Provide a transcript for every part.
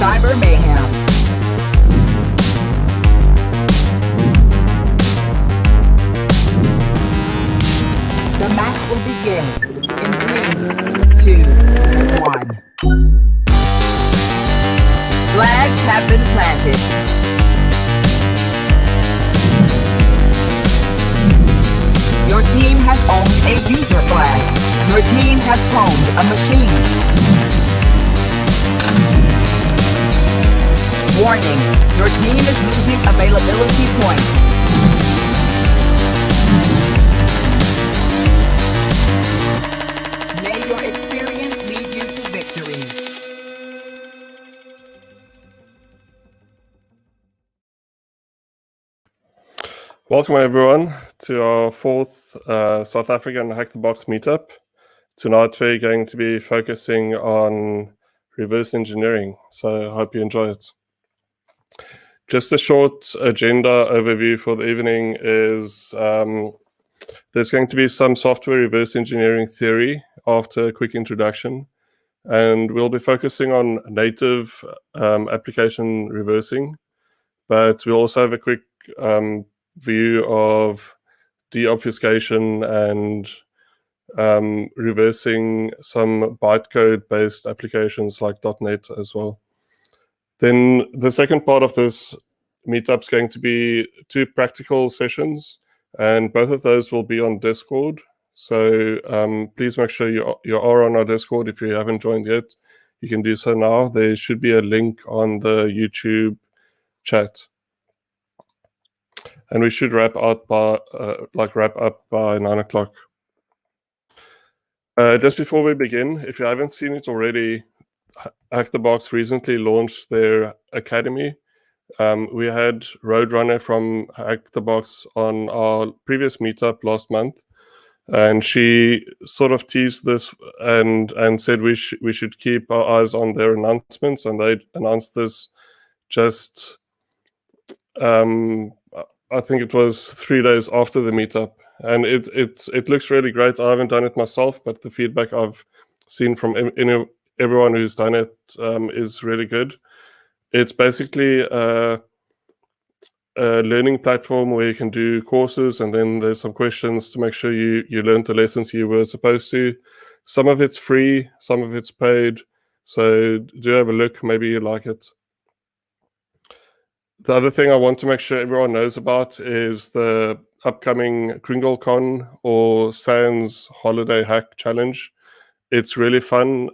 cyber mayhem. The match will begin in 3, 2, 1. Flags have been planted. Your team has owned a user flag. Your team has cloned a machine. Warning, your team is losing availability points. May your experience lead you to victory. Welcome everyone to our fourth South African Hack the Box meetup. Tonight we're going to be focusing on reverse engineering, so I hope you enjoy it. Just a short agenda overview for the evening is there's going to be some software reverse engineering theory after a quick introduction, and we'll be focusing on native application reversing, but we'll also have a quick view of deobfuscation and reversing some bytecode based applications like .NET as well. Then the second part of this meetup is going to be 2 practical sessions, and both of those will be on Discord. So please make sure you are on our Discord. If you haven't joined yet, you can do so now. There should be a link on the YouTube chat. And we should wrap up by 9 o'clock. Just before we begin, if you haven't seen it already, Hack the Box recently launched their academy. We had Roadrunner from Hack the Box on our previous meetup last month, and she sort of teased this and said we should keep our eyes on their announcements, and they announced this just I think it was 3 days after the meetup, and it looks really great. I haven't done it myself, but the feedback I've seen from everyone who's done it is really good. It's basically a learning platform where you can do courses, and then there's some questions to make sure you learned the lessons you were supposed to. Some of it's free, some of it's paid, so do have a look. Maybe you like it. The other thing I want to make sure everyone knows about is the upcoming KringleCon or Sans Holiday Hack Challenge. It's really fun.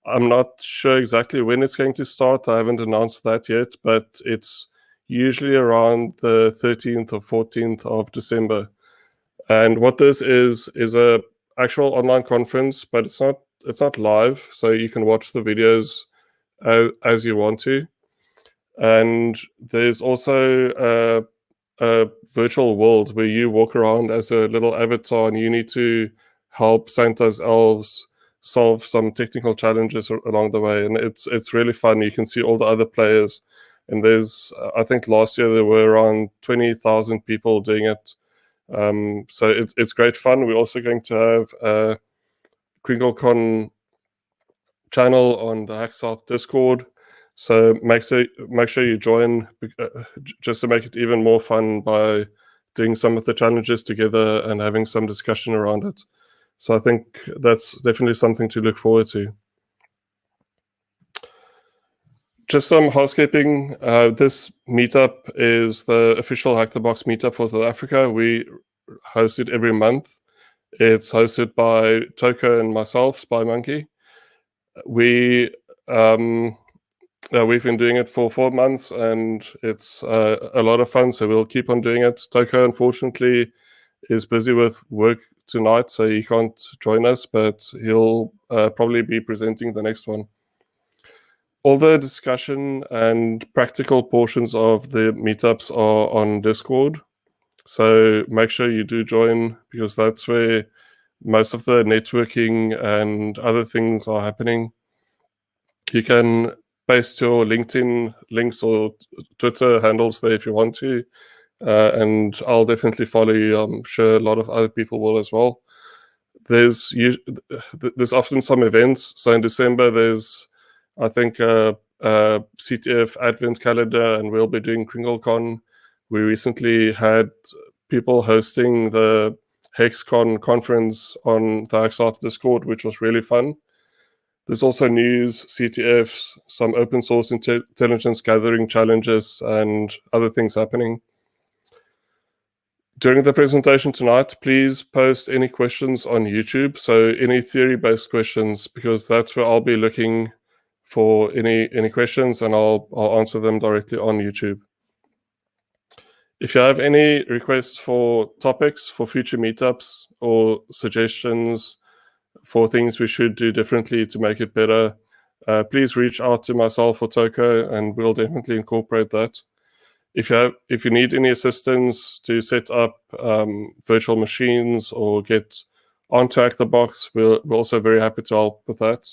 I'm not sure exactly when it's going to start. I haven't announced that yet, but it's usually around the 13th or 14th of December. And what this is a actual online conference, but it's not live, so you can watch the videos as you want to. And there's also a virtual world where you walk around as a little avatar, and you need to help Santa's elves solve some technical challenges along the way. And it's really fun. You can see all the other players. And there's, I think last year there were around 20,000 people doing it. So it's great fun. We're also going to have a KringleCon channel on the Hack South Discord. So make sure you join, just to make it even more fun by doing some of the challenges together and having some discussion around it. So I think that's definitely something to look forward to. Just some housekeeping. This meetup is the official Hack the Box meetup for South Africa. We host it every month. It's hosted by Toko and myself, Spy Monkey. We've been doing it for 4 months, and it's a lot of fun, so we'll keep on doing it. Toko, unfortunately, is busy with work tonight, so he can't join us, but he'll probably be presenting the next one. All the discussion and practical portions of the meetups are on Discord, so make sure you do join, because that's where most of the networking and other things are happening. You can paste your LinkedIn links or Twitter handles there if you want to, and I'll definitely follow you. I'm sure a lot of other people will as well. There's often some events. So in December, there's, I think, CTF Advent Calendar, and we'll be doing KringleCon. We recently had people hosting the HexCon conference on the Hacksouth Discord, which was really fun. There's also news, CTFs, some open source intelligence gathering challenges, and other things happening. During the presentation tonight, please post any questions on YouTube, so any theory-based questions, because that's where I'll be looking for any questions, and I'll answer them directly on YouTube. If you have any requests for topics for future meetups or suggestions for things we should do differently to make it better, please reach out to myself or Toko, and we'll definitely incorporate that. If you need any assistance to set up virtual machines or get onto ActorBox, we're also very happy to help with that.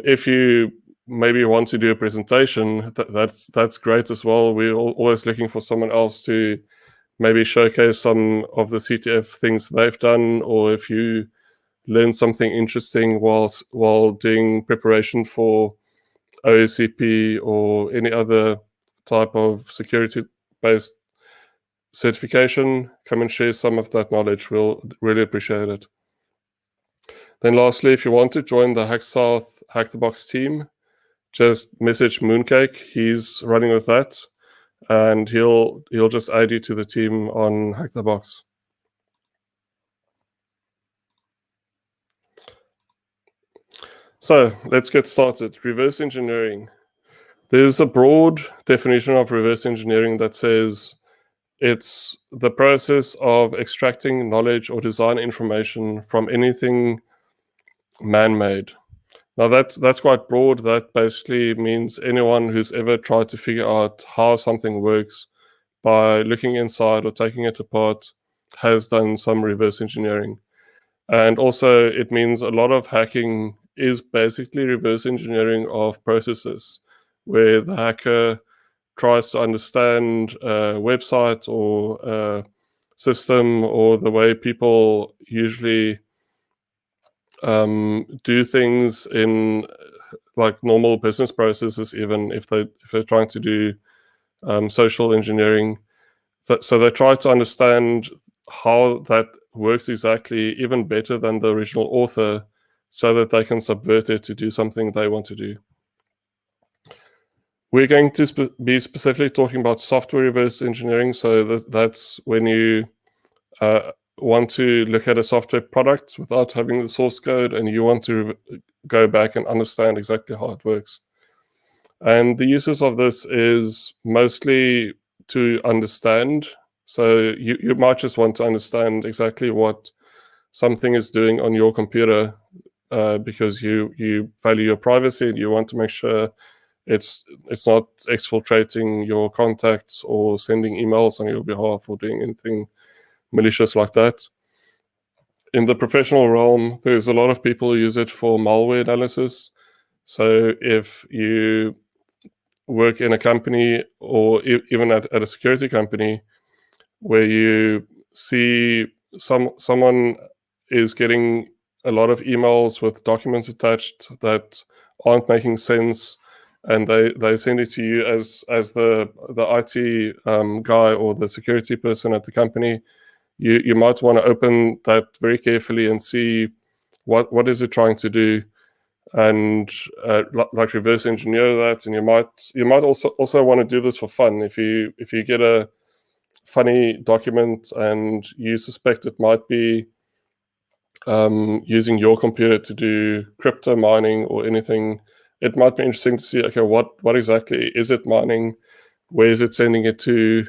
If you maybe want to do a presentation, that's great as well. We're always looking for someone else to maybe showcase some of the CTF things they've done, or if you learn something interesting while doing preparation for OSCP or any other type of security-based certification, come and share some of that knowledge. We'll really appreciate it. Then lastly, if you want to join the Hacksouth Hack the Box team, just message Mooncake. He's running with that, and he'll just add you to the team on Hack the Box. So let's get started. Reverse engineering. There's a broad definition of reverse engineering that says it's the process of extracting knowledge or design information from anything man-made. Now that's quite broad. That basically means anyone who's ever tried to figure out how something works by looking inside or taking it apart has done some reverse engineering. And also it means a lot of hacking is basically reverse engineering of processes, where the hacker tries to understand a website or a system or the way people usually do things in like normal business processes, even if they're trying to do social engineering. So they try to understand how that works exactly, even better than the original author, so that they can subvert it to do something they want to do. We're going to be specifically talking about software reverse engineering. So that's when you want to look at a software product without having the source code, and you want to go back and understand exactly how it works. And the uses of this is mostly to understand. So you might just want to understand exactly what something is doing on your computer, because you value your privacy and you want to make sure it's not exfiltrating your contacts or sending emails on your behalf or doing anything malicious like that. In the professional realm, there's a lot of people who use it for malware analysis. So if you work in a company or even at a security company where you see someone is getting a lot of emails with documents attached that aren't making sense, and they send it to you as the IT guy or the security person at the company, you might want to open that very carefully and see what is it trying to do, and like reverse engineer that. And you might also want to do this for fun. If you get a funny document and you suspect it might be using your computer to do crypto mining or anything, it might be interesting to see, okay, what exactly is it mining? Where is it sending it to?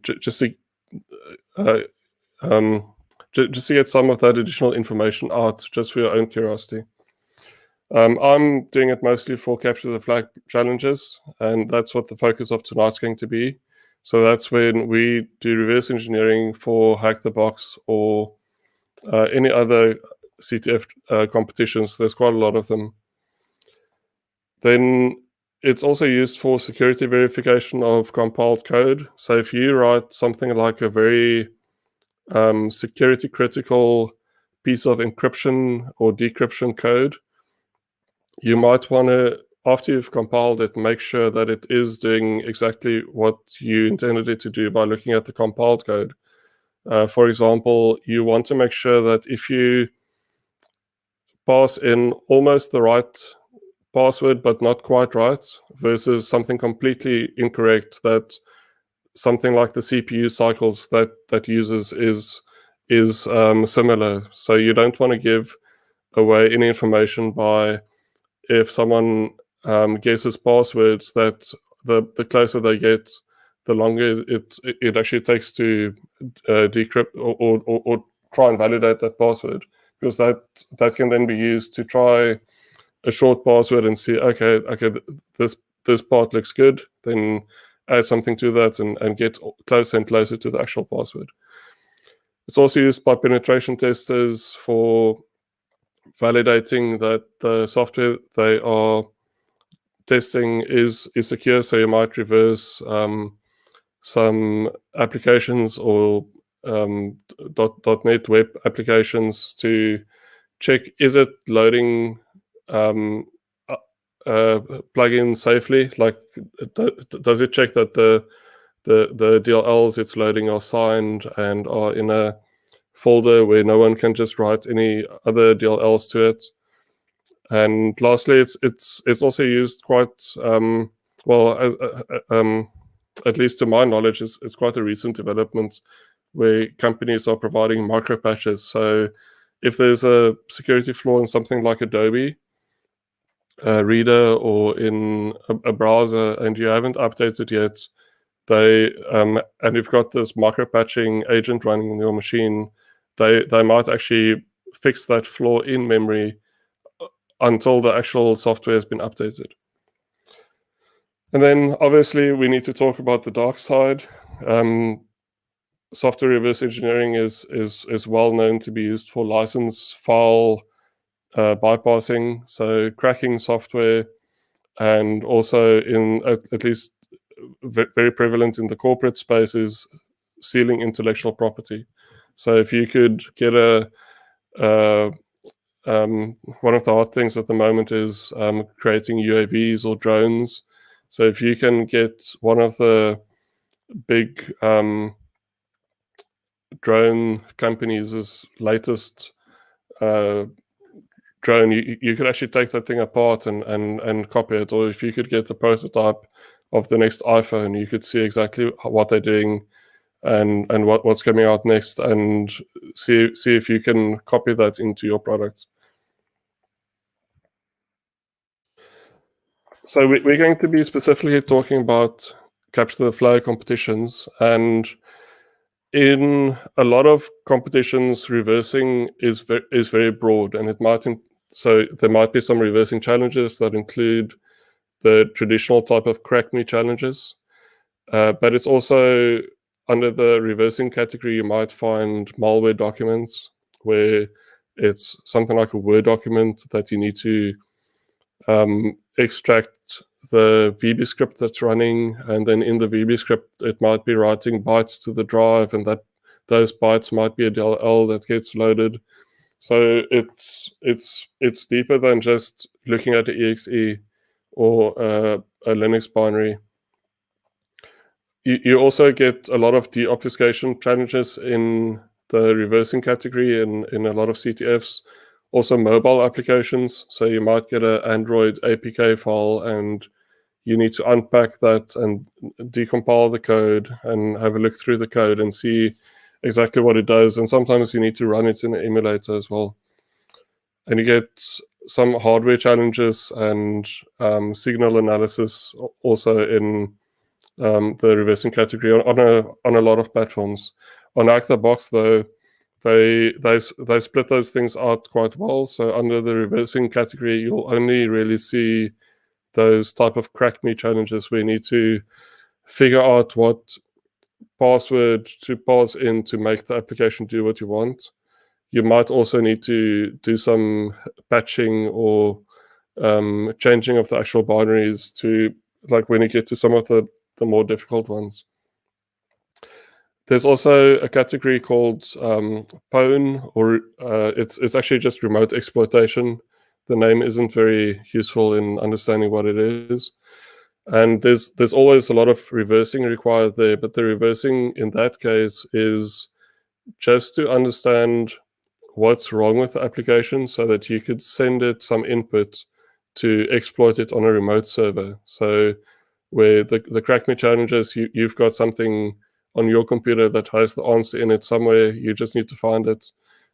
Just to get some of that additional information out, just for your own curiosity. I'm doing it mostly for capture the flag challenges, and that's what the focus of tonight's going to be. So that's when we do reverse engineering for Hack the Box or any other CTF competitions. There's quite a lot of them. Then it's also used for security verification of compiled code. So if you write something like a very security critical piece of encryption or decryption code, you might want to after you've compiled it, make sure that it is doing exactly what you intended it to do by looking at the compiled code. For example, you want to make sure that if you pass in almost the right password but not quite right versus something completely incorrect, that something like the CPU cycles that uses is similar. So you don't want to give away any information by, if someone guesses passwords, that the closer they get, the longer it actually takes to decrypt or try and validate that password, because that can then be used to try a short password and see, okay, this part looks good, then add something to that and get closer and closer to the actual password. It's also used by penetration testers for validating that the software they are testing is secure. So you might reverse some applications or .NET web applications to check, is it loading plugin safely? Like, does it check that the DLLs it's loading are signed and are in a folder where no one can just write any other DLLs to it? And lastly, it's also used quite well, as at least to my knowledge, it's quite a recent development where companies are providing micro patches. So if there's a security flaw in something like Adobe Reader or in a browser and you haven't updated yet, and you've got this micro patching agent running on your machine, they might actually fix that flaw in memory until the actual software has been updated. And then obviously we need to talk about the dark side. Software reverse engineering is well known to be used for license file bypassing, so cracking software, and also in at least very prevalent in the corporate space is stealing intellectual property. So if you could get one of the hard things at the moment is creating UAVs or drones. So if you can get one of the big drone companies' latest drone, you could actually take that thing apart and copy it. Or if you could get the prototype of the next iPhone, you could see exactly what they're doing and what's coming out next, and see if you can copy that into your products. So we're going to be specifically talking about capture the flag competitions, and in a lot of competitions, reversing is very broad, and so there might be some reversing challenges that include the traditional type of crack me challenges, but it's also under the reversing category. You might find malware documents where it's something like a Word document that you need to extract the VB script that's running, and then in the VB script it might be writing bytes to the drive, and those bytes might be a DLL that gets loaded. So it's deeper than just looking at the exe or a Linux binary. You also get a lot of deobfuscation challenges in the reversing category in a lot of CTFs. Also mobile applications. So you might get an Android APK file and you need to unpack that and decompile the code and have a look through the code and see exactly what it does. And sometimes you need to run it in an emulator as well. And you get some hardware challenges and signal analysis also in the reversing category on a lot of platforms. On Box, though, they split those things out quite well. So under the reversing category, you'll only really see those type of crack me challenges where you need to figure out what password to pass in to make the application do what you want. You might also need to do some patching or changing of the actual binaries to, like when you get to some of the more difficult ones. There's also a category called PWN, or it's actually just remote exploitation. the name isn't very useful in understanding what it is. And there's always a lot of reversing required there, but the reversing in that case is just to understand what's wrong with the application so that you could send it some input to exploit it on a remote server. So where the crack me challenges, you've got something on your computer that has the answer in it somewhere, you just need to find it.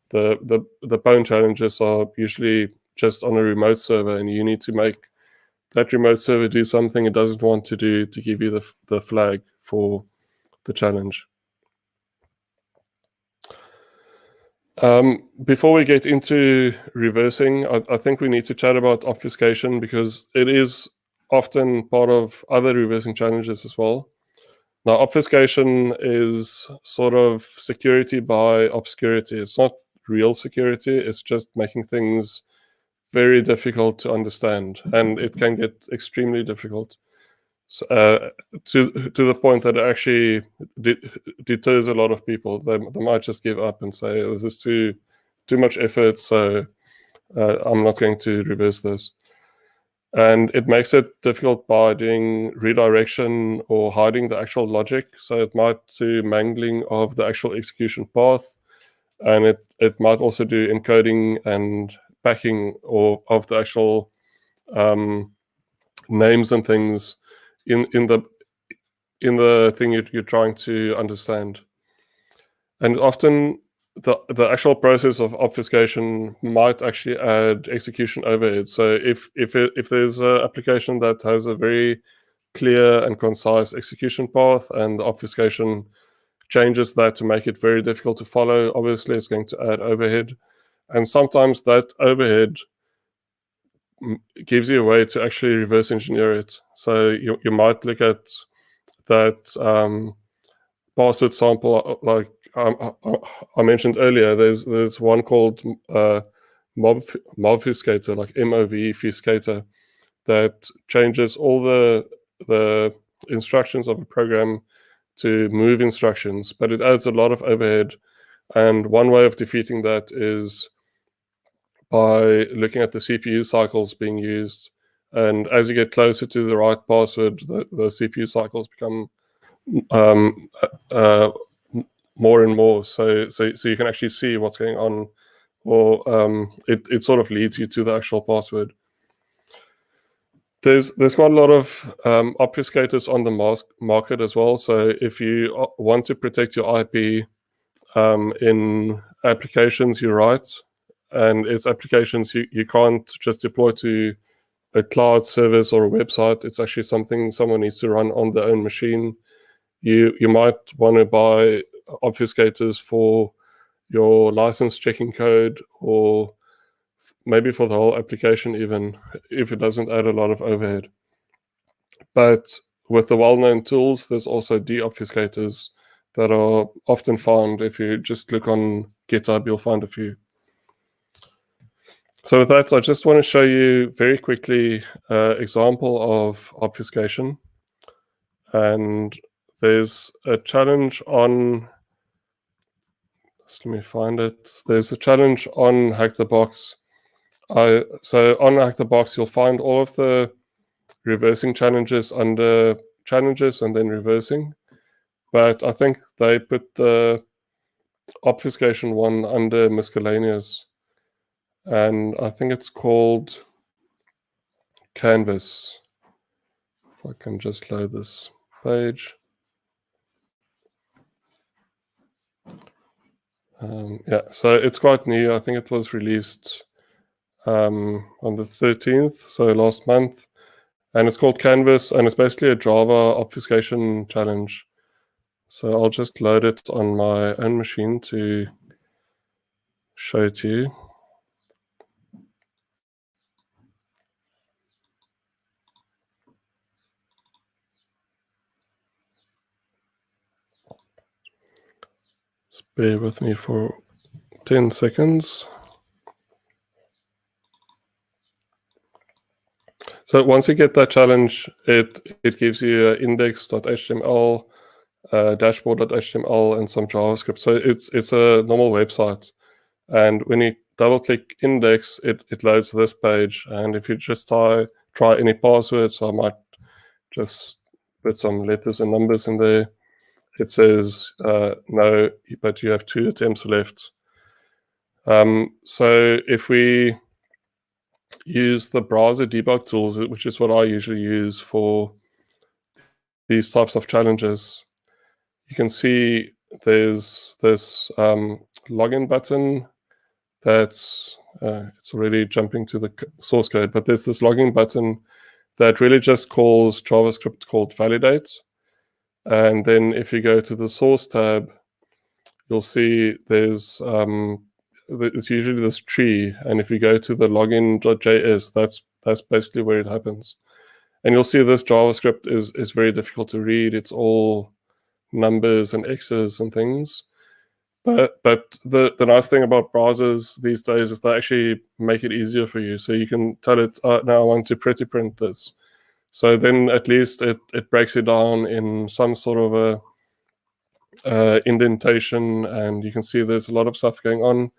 The bone challenges are usually just on a remote server, and you need to make that remote server do something it doesn't want to do to give you the flag for the challenge. Before we get into reversing, I think we need to chat about obfuscation, because it is often part of other reversing challenges as well. Now, obfuscation is sort of security by obscurity. It's not real security, it's just making things very difficult to understand, and it can get extremely difficult. So, to the point that it actually deters a lot of people. They might just give up and say, this is too much effort, so I'm not going to reverse this. And it makes it difficult by doing redirection or hiding the actual logic. So it might do mangling of the actual execution path, and it might also do encoding and packing of the actual names and things in the thing you're trying to understand. And often the actual process of obfuscation might actually add execution overhead. So if there's an application that has a very clear and concise execution path, and the obfuscation changes that to make it very difficult to follow, obviously it's going to add overhead. And sometimes that overhead gives you a way to actually reverse engineer it. So you might look at that password sample, like I mentioned earlier. There's one called Mobfuscator, like MOV-fuscator, that changes all the instructions of a program to move instructions, but it adds a lot of overhead. And one way of defeating that is by looking at the CPU cycles being used. And as you get closer to the right password, the CPU cycles become more and more. So you can actually see what's going on, or it sort of leads you to the actual password. There's quite a lot of obfuscators on the market as well. So if you want to protect your IP in applications you write, and it's applications you can't just deploy to a cloud service or a website, it's actually something someone needs to run on their own machine. You might want to buy obfuscators for your license checking code, or maybe for the whole application, even if it doesn't add a lot of overhead. But with the well-known tools, there's also deobfuscators that are often found. If you just click on GitHub, you'll find a few. So with that, I just want to show you very quickly an example of obfuscation. And there's a challenge on, let me find it. There's a challenge on Hack the Box. So on Hack the Box, you'll find all of the reversing challenges under challenges and then reversing. But I think they put the obfuscation one under miscellaneous. And I think it's called Canvas. If I can just load this page. Yeah, so it's quite new. I think it was released on the 13th, so last month. And it's called Canvas, and it's basically a Java obfuscation challenge. So I'll just load it on my own machine to show it to you. Just bear with me for 10 seconds. So once you get that challenge, it gives you index.html, dashboard.html, and some JavaScript. So it's a normal website. And when you double-click index, it loads this page. And if you just try any password, so I might just put some letters and numbers in there, it says no, but you have 2 attempts left. So if we use the browser debug tools, which is what I usually use for these types of challenges, you can see there's this login button that's it's already jumping to the source code, but there's this login button that really just calls JavaScript called validate. And then if you go to the source tab, you'll see there's it's usually this tree, and if you go to the login.js, that's basically where it happens. And you'll see this JavaScript is very difficult to read. It's all numbers and X's and things. But the nice thing about browsers these days is they actually make it easier for you. So you can tell it, now I want to pretty print this. So then at least it breaks it down in some sort of a indentation, and you can see there's a lot of stuff going on,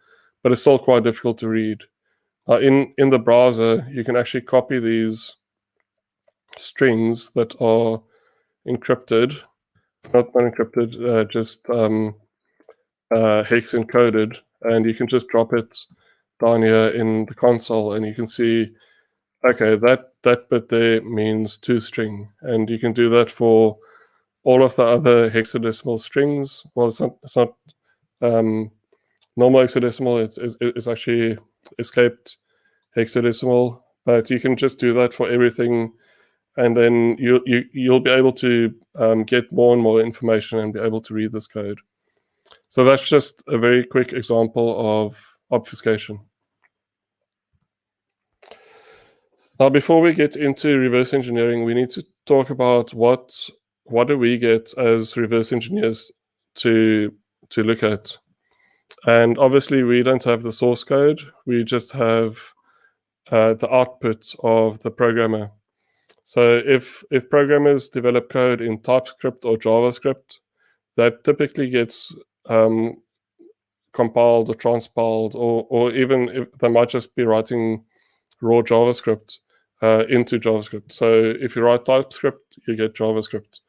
but it's still quite difficult to read. In the browser, you can actually copy these strings that are encrypted, not encrypted, just hex encoded, and you can just drop it down here in the console, and you can see, okay, that bit there means toString, and you can do that for all of the other hexadecimal strings. Well, it's not normal hexadecimal. It's actually escaped hexadecimal, but you can just do that for everything, and then you'll be able to get more and more information and be able to read this code. So that's just a very quick example of obfuscation. Now, before we get into reverse engineering, we need to talk about what do we get as reverse engineers to look at. And obviously, we don't have the source code. We just have the output of the programmer. So if programmers develop code in TypeScript or JavaScript, that typically gets compiled or transpiled, or even if they might just be writing raw JavaScript into JavaScript. So if you write TypeScript, you get JavaScript.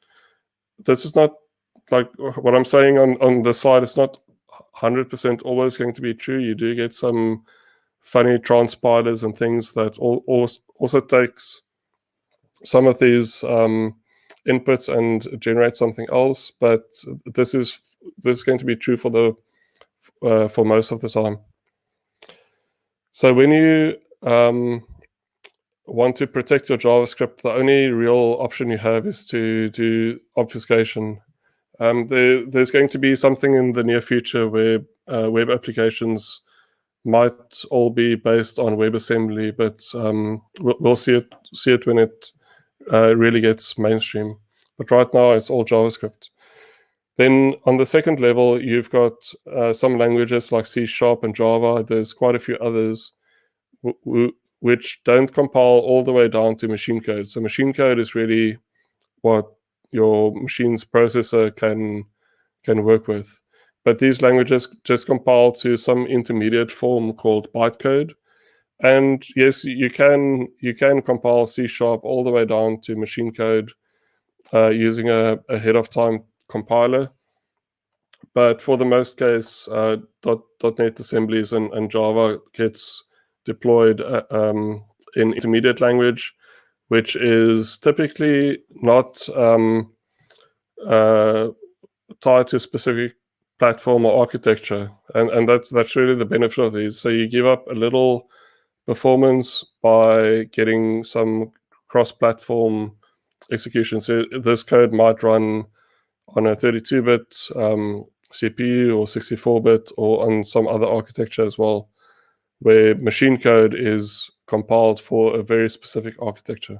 This is not like what I'm saying on the slide. It's not 100% always going to be true. You do get some funny transpilers and things that also takes some of these inputs and generate something else. But this is going to be true for most of the time. So when you want to protect your JavaScript, the only real option you have is to do obfuscation. There's going to be something in the near future where web applications might all be based on WebAssembly, but we'll see it when it really gets mainstream. But right now, it's all JavaScript. Then on the second level, you've got some languages like C# and Java. There's quite a few others which don't compile all the way down to machine code. So machine code is really what your machine's processor can work with. But these languages just compile to some intermediate form called bytecode. And yes, you can compile C# all the way down to machine code using a ahead of time compiler. But for the most case, .NET assemblies and Java gets deployed in intermediate language, which is typically not tied to a specific platform or architecture, and that's really the benefit of these. So you give up a little performance by getting some cross-platform execution. So this code might run on a 32-bit CPU or 64-bit or on some other architecture as well, where machine code is compiled for a very specific architecture.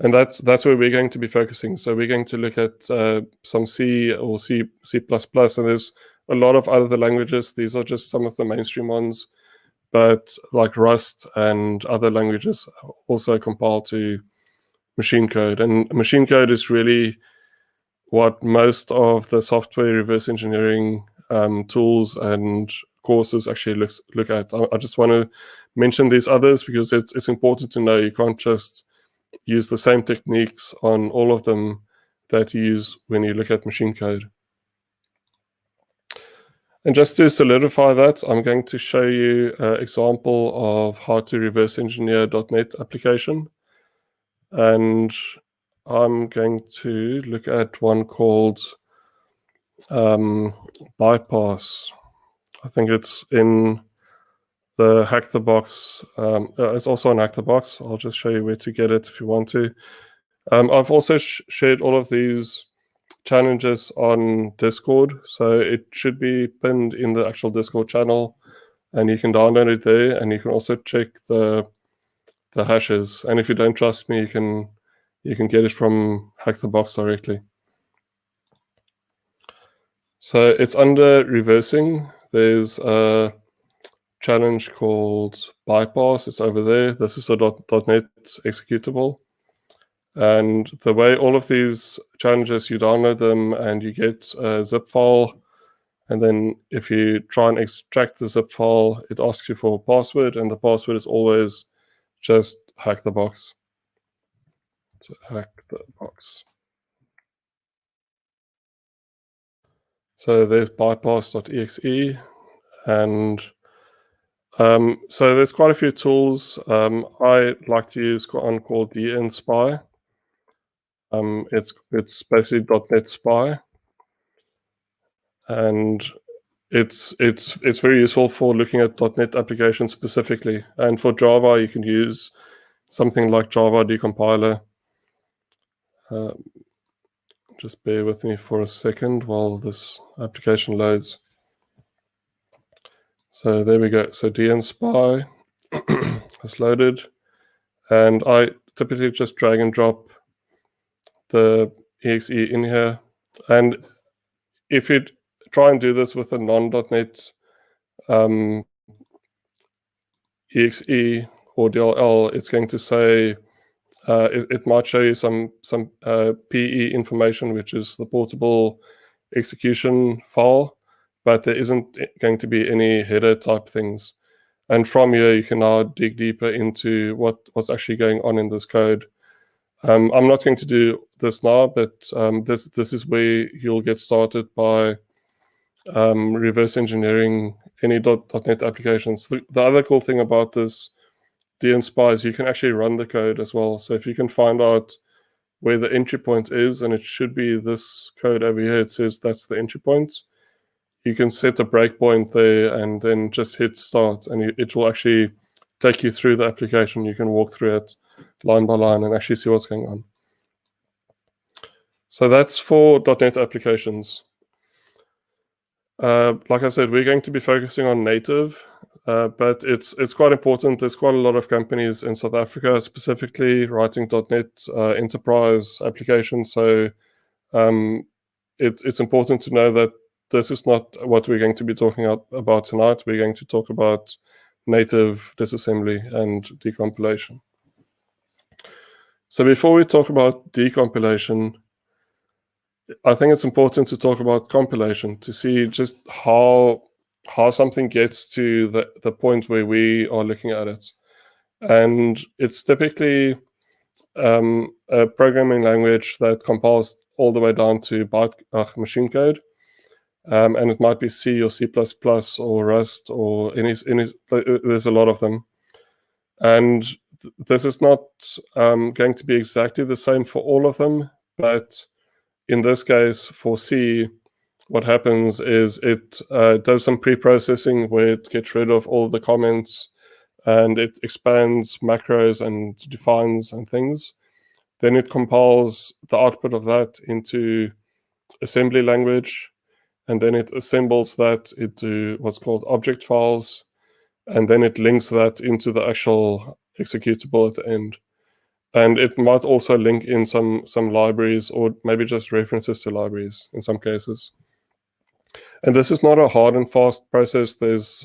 And that's where we're going to be focusing. So we're going to look at some C or C++, and there's a lot of other languages. These are just some of the mainstream ones, but like Rust and other languages also compile to machine code. And machine code is really what most of the software reverse engineering tools and courses actually look at. I just want to mention these others because it's important to know you can't just use the same techniques on all of them that you use when you look at machine code. And just to solidify that, I'm going to show you an example of how to reverse engineer .NET application. And I'm going to look at one called bypass. I think it's in the Hack the Box. It's also on Hack the Box. I'll just show you where to get it if you want to. I've also shared all of these challenges on Discord, so it should be pinned in the actual Discord channel, and you can download it there, and you can also check the hashes. And if you don't trust me, you can get it from Hack the Box directly. So it's under reversing. There's a challenge called bypass. It's over there. This is a .NET executable. And the way all of these challenges, you download them and you get a zip file. And then if you try and extract the zip file, it asks you for a password. And the password is always just hack the box. So hack the box. So there's bypass.exe. And so there's quite a few tools. I like to use one called dnspy. It's basically .NET Spy, and it's very useful for looking at .NET applications specifically. And for Java, you can use something like Java Decompiler. Just bear with me for a second while this application loads. So there we go. So dnspy is loaded, and I typically just drag and drop the exe in here. And if you try and do this with a non.NET exe or DLL, it's going to say it might show you some PE information, which is the portable execution file, but there isn't going to be any header type things. And from here, you can now dig deeper into what's actually going on in this code. I'm not going to do this now, but this is where you'll get started by reverse engineering any .NET applications. The other cool thing about this dnspy is you can actually run the code as well. So if you can find out where the entry point is, and it should be this code over here, it says that's the entry point, you can set a breakpoint there and then just hit start, and it will actually take you through the application. You can walk through it line by line and actually see what's going on. So that's for .NET applications. Like I said, we're going to be focusing on native, but it's quite important. There's quite a lot of companies in South Africa specifically writing .NET enterprise applications. So it's important to know that this is not what we're going to be talking about tonight. We're going to talk about native disassembly and decompilation. So before we talk about decompilation, I think it's important to talk about compilation to see just how something gets to the point where we are looking at it. And it's typically a programming language that compiles all the way down to machine code. And it might be C or C++ or Rust or there's a lot of them. And this is not going to be exactly the same for all of them, but in this case, for C, what happens is it does some pre-processing where it gets rid of all the comments and it expands macros and defines and things. Then it compiles the output of that into assembly language, and then it assembles that into what's called object files, and then it links that into the actual executable at the end. And it might also link in some libraries or maybe just references to libraries in some cases. And this is not a hard and fast process. There's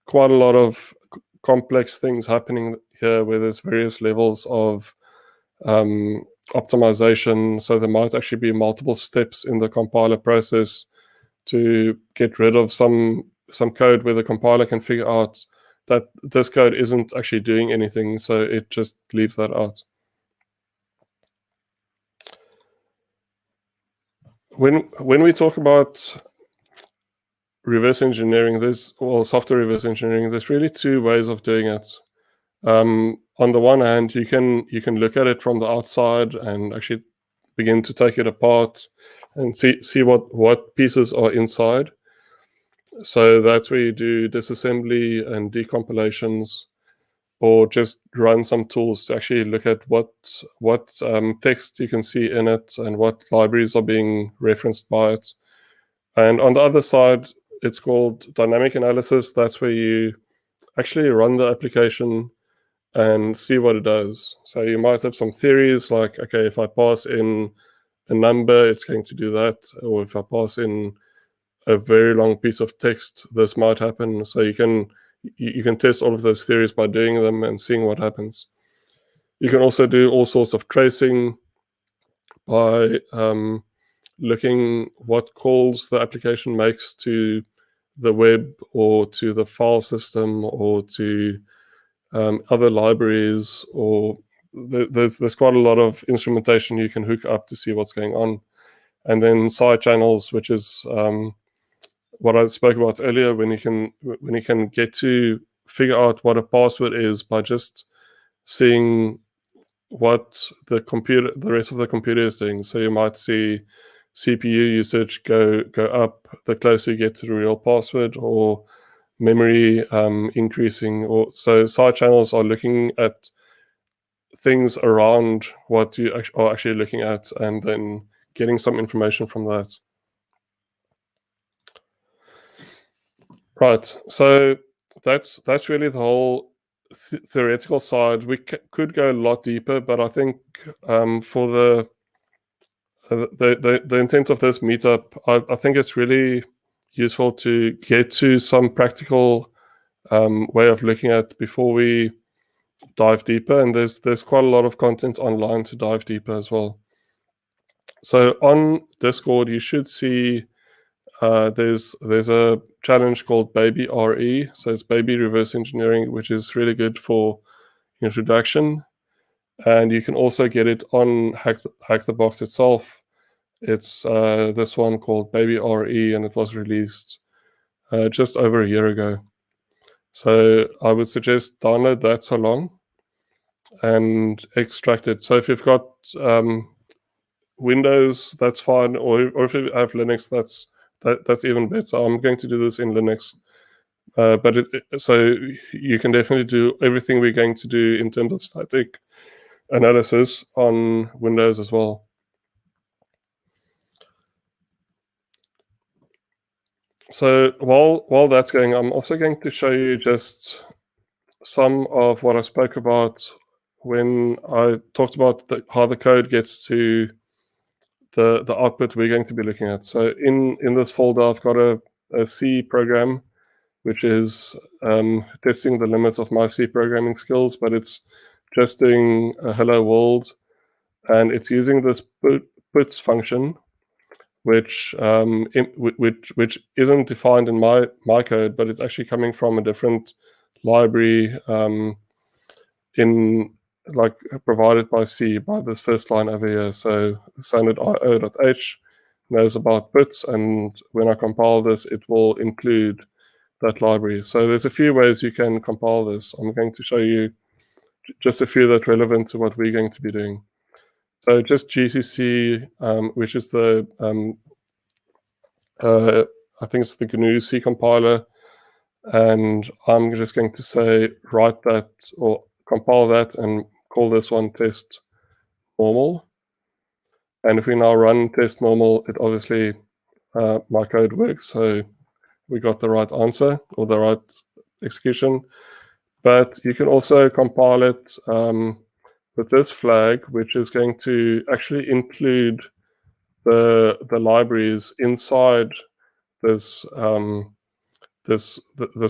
quite a lot of complex things happening here where there's various levels of optimization. So there might actually be multiple steps in the compiler process to get rid of some some code where the compiler can figure out that this code isn't actually doing anything, so it just leaves that out. When we talk about reverse engineering, software reverse engineering, there's really two ways of doing it. On the one hand, you can look at it from the outside and actually begin to take it apart and see what pieces are inside. So that's where you do disassembly and decompilations, or just run some tools to actually look at what text you can see in it and what libraries are being referenced by it. And on the other side, it's called dynamic analysis. That's where you actually run the application and see what it does. So you might have some theories like, okay, if I pass in a number, it's going to do that. Or if I pass in a very long piece of text, this might happen. So you can test all of those theories by doing them and seeing what happens. You can also do all sorts of tracing by looking what calls the application makes to the web or to the file system or to other libraries, or there's quite a lot of instrumentation you can hook up to see what's going on. And then side channels, which is what I spoke about earlier, when you can get to figure out what a password is by just seeing what the rest of the computer is doing. So you might see CPU usage go up the closer you get to the real password, or memory increasing. Or so side channels are looking at things around what you are actually looking at, and then getting some information from that. Right. So that's really the whole theoretical side. We could go a lot deeper, but I think for the intent of this meetup, I think it's really useful to get to some practical way of looking at before we dive deeper. And there's quite a lot of content online to dive deeper as well. So on Discord, you should see there's a challenge called Baby RE. So it's Baby Reverse Engineering, which is really good for introduction. And you can also get it on Hack the Box itself. It's this one called Baby RE, and it was released just over a year ago. So I would suggest download that so long and extract it. So if you've got Windows, that's fine, or if you have Linux, that's even better. I'm going to do this in Linux, but so you can definitely do everything we're going to do in terms of static analysis on Windows as well. So while that's going, I'm also going to show you just some of what I spoke about when I talked about how the code gets to the output we're going to be looking at. So in this folder, I've got a C program, which is testing the limits of my C programming skills, but it's just doing a hello world, and it's using this puts function, which isn't defined in my code, but it's actually coming from a different library provided by C, by this first line over here. So standard io.h knows about puts, and when I compile this, it will include that library. So there's a few ways you can compile this. I'm going to show you just a few that are relevant to what we're going to be doing. So just GCC, which is the I think it's the GNU C compiler, and I'm just going to say write that or compile that and call this one test normal. And if we now run test normal, it obviously my code works, so we got the right answer or the right execution. But you can also compile it with this flag, which is going to actually include the libraries inside this this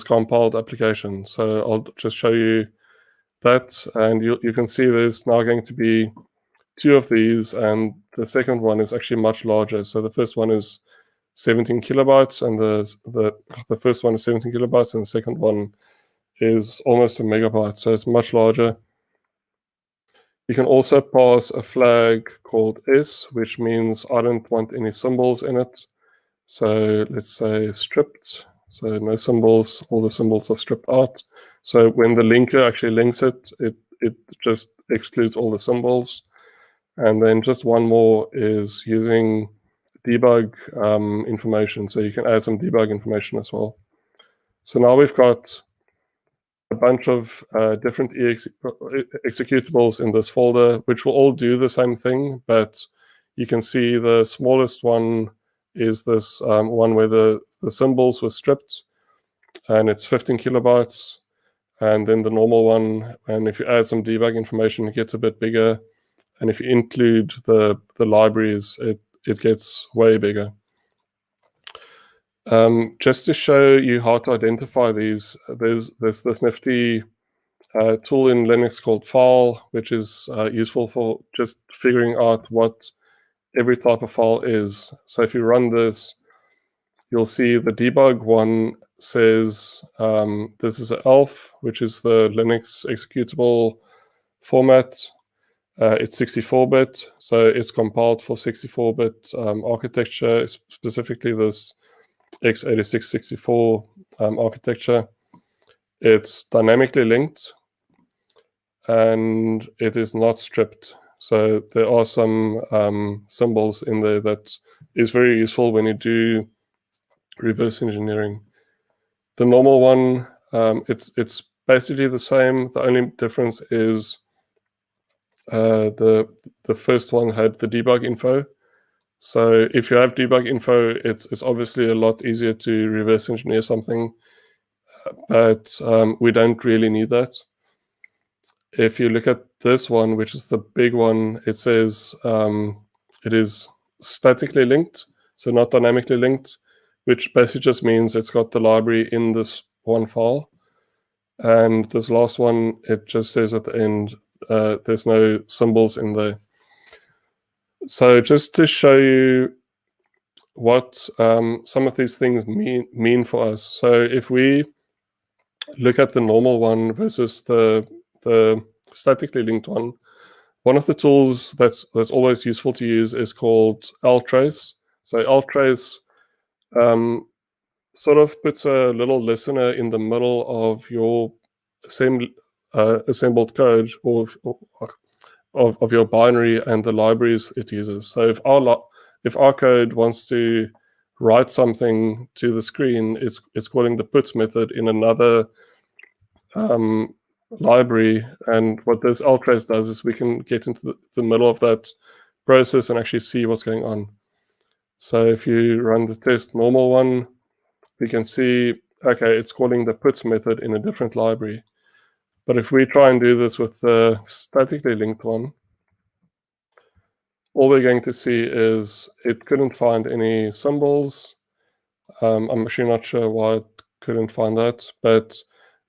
compiled application. So I'll just show you that, and you can see there's now going to be 2 of these, and the second one is actually much larger. So the first one is 17 kilobytes, and the first one is 17 kilobytes, and the second one is almost a megabyte, so it's much larger. You can also pass a flag called S, which means I don't want any symbols in it. So let's say stripped, so no symbols, all the symbols are stripped out. So when the linker actually links it, it just excludes all the symbols. And then just one more is using debug information. So you can add some debug information as well. So now we've got a bunch of different executables in this folder, which will all do the same thing, but you can see the smallest one is this one where the symbols were stripped, and it's 15 kilobytes. And then the normal one, and if you add some debug information, it gets a bit bigger. And if you include the libraries, it gets way bigger. Just to show you how to identify these, there's this nifty tool in Linux called file, which is useful for just figuring out what every type of file is. So if you run this, you'll see the debug one says this is a ELF, which is the Linux executable format. It's 64-bit, so it's compiled for 64-bit architecture, specifically this x86-64 architecture. It's dynamically linked, and it is not stripped. So there are some symbols in there that is very useful when you do reverse engineering. The normal one, it's basically the same. The only difference is the first one had the debug info. So if you have debug info, it's obviously a lot easier to reverse engineer something, but we don't really need that. If you look at this one, which is the big one, it says it is statically linked, so not dynamically linked, which basically just means it's got the library in this one file. And this last one, it just says at the end, there's no symbols in there. So just to show you what some of these things mean for us. So if we look at the normal one versus the statically linked one of the tools that's always useful to use is called ltrace. So ltrace sort of puts a little listener in the middle of your assembled code of your binary and the libraries it uses. So if our code wants to write something to the screen, it's calling the puts method in another library. And what this ltrace does is we can get into the middle of that process and actually see what's going on. So if you run the test normal one, we can see, okay, it's calling the puts method in a different library. But if we try and do this with the statically linked one, all we're going to see is it couldn't find any symbols. I'm actually not sure why it couldn't find that, but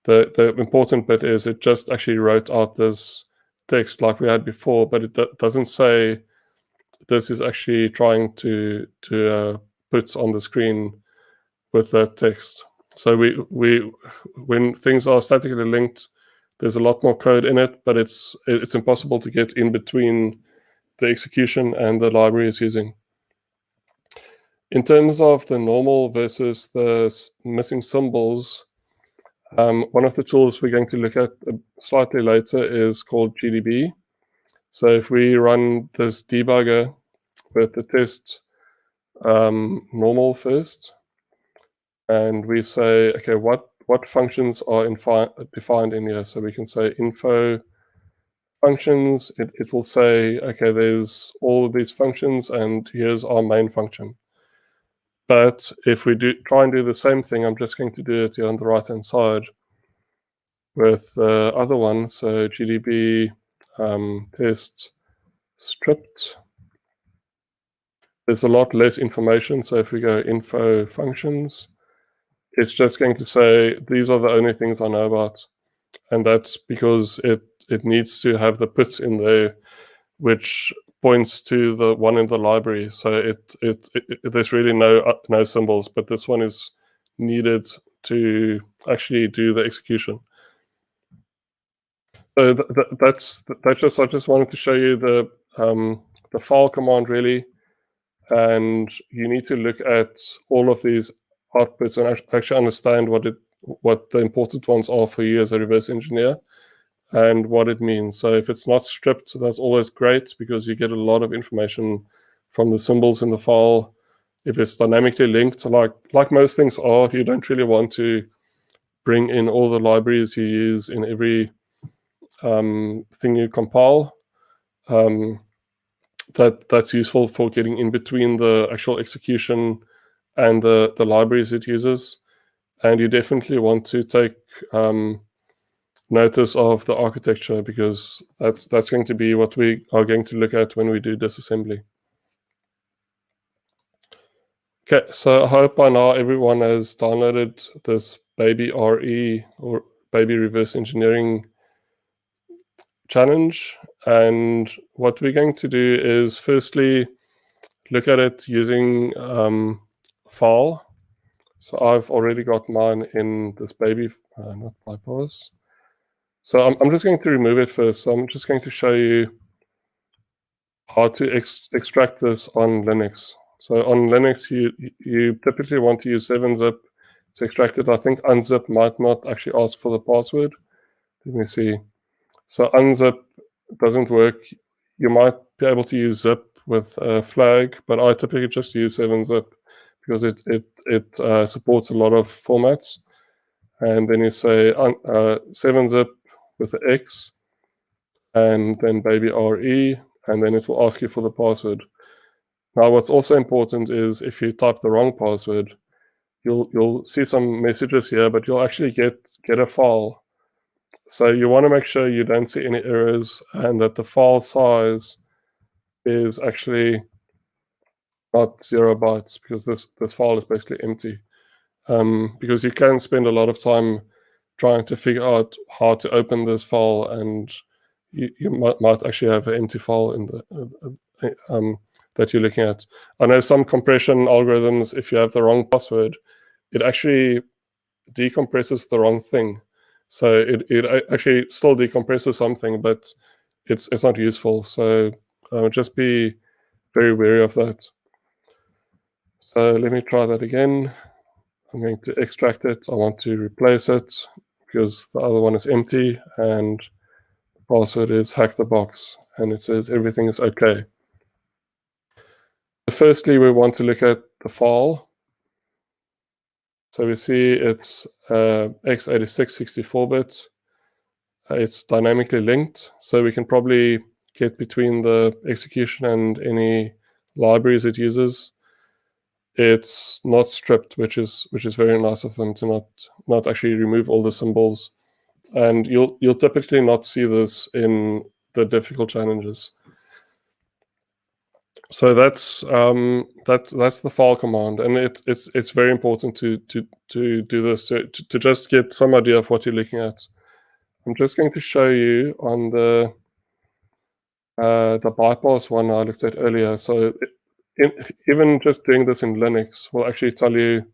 the important bit is it just actually wrote out this text like we had before, but it doesn't say this is actually trying to put on the screen with that text. So when things are statically linked, there's a lot more code in it, but it's impossible to get in between the execution and the library is using. In terms of the normal versus the missing symbols, one of the tools we're going to look at slightly later is called GDB. So if we run this debugger with the test normal first, and we say, okay, what functions are defined in here? So we can say info functions. It will say, okay, there's all of these functions, and here's our main function. But if we try and do the same thing, I'm just going to do it here on the right-hand side with the other one. So GDB test stripped. There's a lot less information. So if we go info functions, it's just going to say, these are the only things I know about. And that's because it needs to have the puts in there, which points to the one in the library. So there's really no symbols, but this one is needed to actually do the execution. So I just wanted to show you the file command really, and you need to look at all of these outputs and actually understand what the important ones are for you as a reverse engineer and what it means. So if it's not stripped, that's always great because you get a lot of information from the symbols in the file. If it's dynamically linked, like most things are, you don't really want to bring in all the libraries you use in every thing you compile. That's useful for getting in between the actual execution and the libraries it uses. And you definitely want to take notice of the architecture because that's going to be what we are going to look at when we do disassembly. Okay, so I hope by now everyone has downloaded this baby RE or baby reverse engineering challenge. And what we're going to do is firstly look at it using file. So I've already got mine in this baby, not bypass. So I'm just going to remove it first. So I'm just going to show you how to extract this on Linux. So on Linux, you typically want to use 7-zip to extract it. I think unzip might not actually ask for the password. Let me see. So unzip doesn't work. You might be able to use zip with a flag, but I typically just use 7-zip because it supports a lot of formats. And then you say 7-zip with the X, and then baby RE, and then it will ask you for the password. Now, what's also important is if you type the wrong password, you'll see some messages here, but you'll actually get a file. So you want to make sure you don't see any errors and that the file size is actually not 0 bytes because this file is basically empty. Because you can spend a lot of time trying to figure out how to open this file, and you might actually have an empty file in the that you're looking at. I know some compression algorithms, if you have the wrong password, it actually decompresses the wrong thing. So it actually still decompresses something, but it's not useful. So just be very wary of that. So let me try that again. I'm going to extract it. I want to replace it because the other one is empty and the password is hack the box and it says everything is okay. Firstly, we want to look at the file. So we see it's x86 64-bit. It's dynamically linked, so we can probably get between the execution and any libraries it uses. It's not stripped, which is very nice of them to not actually remove all the symbols. And you'll typically not see this in the difficult challenges. So that's the file command, and it's very important to do this to just get some idea of what you're looking at. I'm just going to show you on the bypass one I looked at earlier. So even just doing this in Linux will actually tell you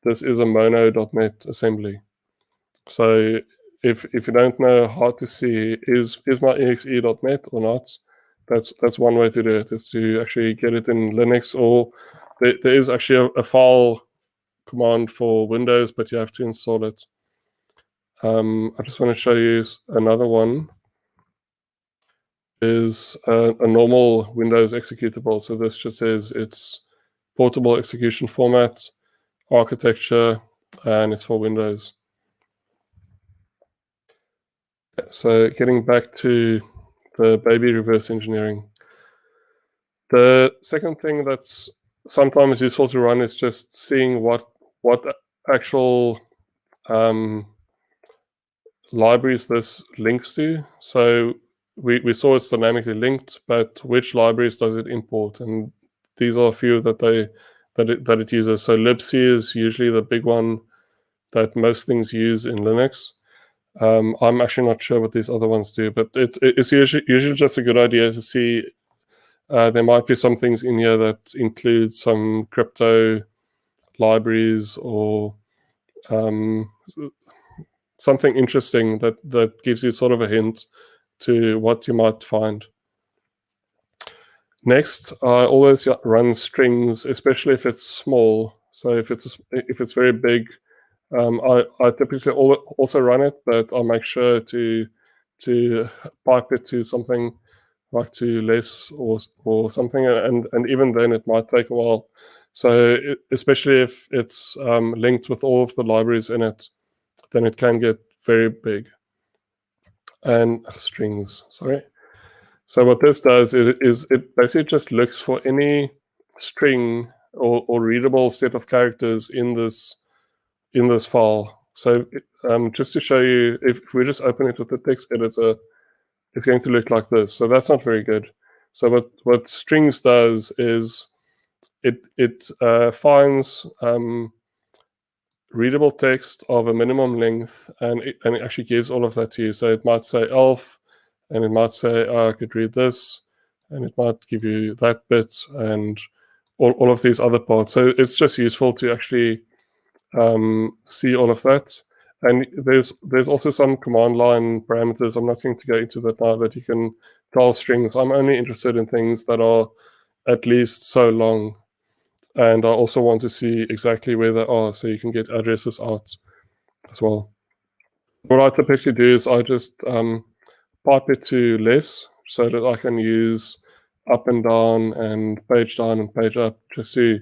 this is a mono.NET assembly. So if you don't know how to see is my exe.net or not, that's one way to do it, is to actually get it in Linux, or there is actually a file command for Windows, but you have to install it. I just want to show you another one. Is a normal Windows executable. So this just says it's portable execution format, architecture, and it's for Windows. So getting back to the baby reverse engineering. The second thing that's sometimes useful to run is just seeing what actual libraries this links to. So we saw it's dynamically linked, but which libraries does it import? And these are a few that it uses. So libc is usually the big one that most things use in Linux. I'm actually not sure what these other ones do, but it's usually just a good idea to see There might be some things in here that include some crypto libraries or something interesting that gives you sort of a hint to what you might find. Next, I always run strings, especially if it's small. So if it's very big, I typically also run it, but I make sure to pipe it to something like to less or something, and even then it might take a while. So especially if it's linked with all of the libraries in it, then it can get very big. And strings, sorry. So what this does is it basically just looks for any string or readable set of characters in this file. So just to show you, if we just open it with the text editor, it's going to look like this. So that's not very good. So what strings does is it finds readable text of a minimum length, and it actually gives all of that to you. So it might say elf, and it might say, oh, I could read this, and it might give you that bit and all of these other parts. So it's just useful to actually see all of that. And there's also some command line parameters. I'm not going to go into that now, that you can tell strings. I'm only interested in things that are at least so long. And I also want to see exactly where they are, so you can get addresses out as well. What I typically do is I just pipe it to less, so that I can use up and down and page down and page up just to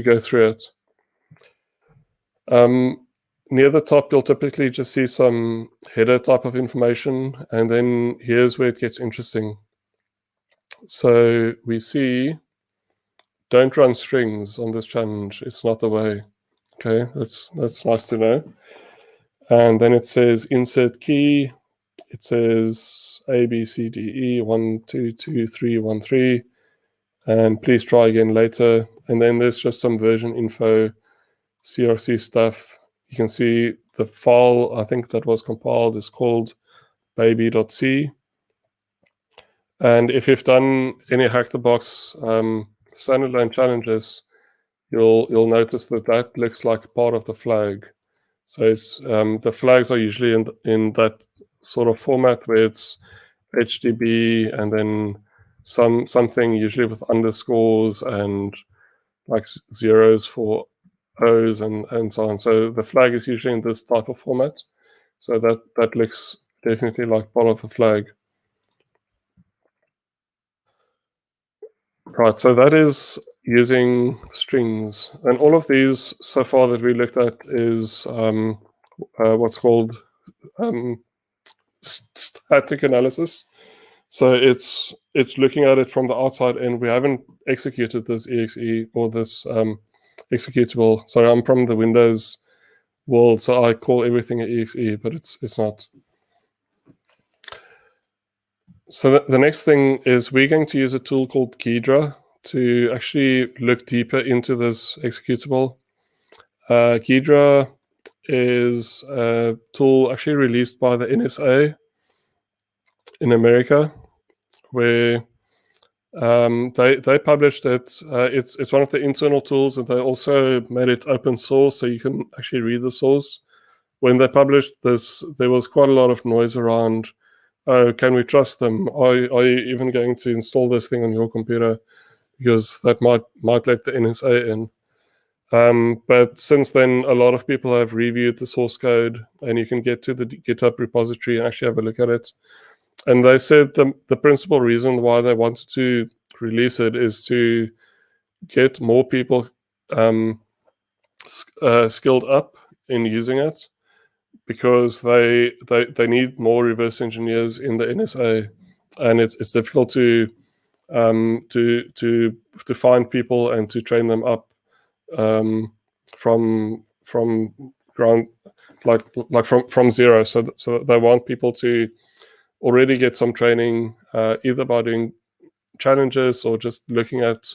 go through it. Near the top, you'll typically just see some header type of information, and then here's where it gets interesting. So we see, don't run strings on this challenge. It's not the way. Okay, that's nice to know. And then it says insert key. It says A, B, C, D, E, 1, 2, 2, 3, 1, 3. And please try again later. And then there's just some version info, CRC stuff. You can see the file, I think, that was compiled is called baby.c. And if you've done any Hack the Box standalone challenges, you'll notice that looks like part of the flag. So it's the flags are usually in that sort of format where it's HTTP and then something usually with underscores and like zeros for O's and so on. So the flag is usually in this type of format. So that looks definitely like part of the flag. Right, so that is using strings. And all of these so far that we looked at is what's called static analysis. So it's looking at it from the outside, and we haven't executed this exe or this executable. Sorry, I'm from the Windows world, so I call everything an exe, but it's not. So the next thing is we're going to use a tool called Ghidra to actually look deeper into this executable. Ghidra is a tool actually released by the NSA in America, where they published it. It's one of the internal tools, and they also made it open source, so you can actually read the source. When they published this, there was quite a lot of noise around, oh, can we trust them? Are you even going to install this thing on your computer? Because that might let the NSA in. But since then, a lot of people have reviewed the source code, and you can get to the GitHub repository and actually have a look at it. And they said the principal reason why they wanted to release it is to get more people skilled up in using it, because they need more reverse engineers in the NSA, and it's difficult to find people and to train them up from ground, like from zero. So they want people to already get some training, either by doing challenges or just looking at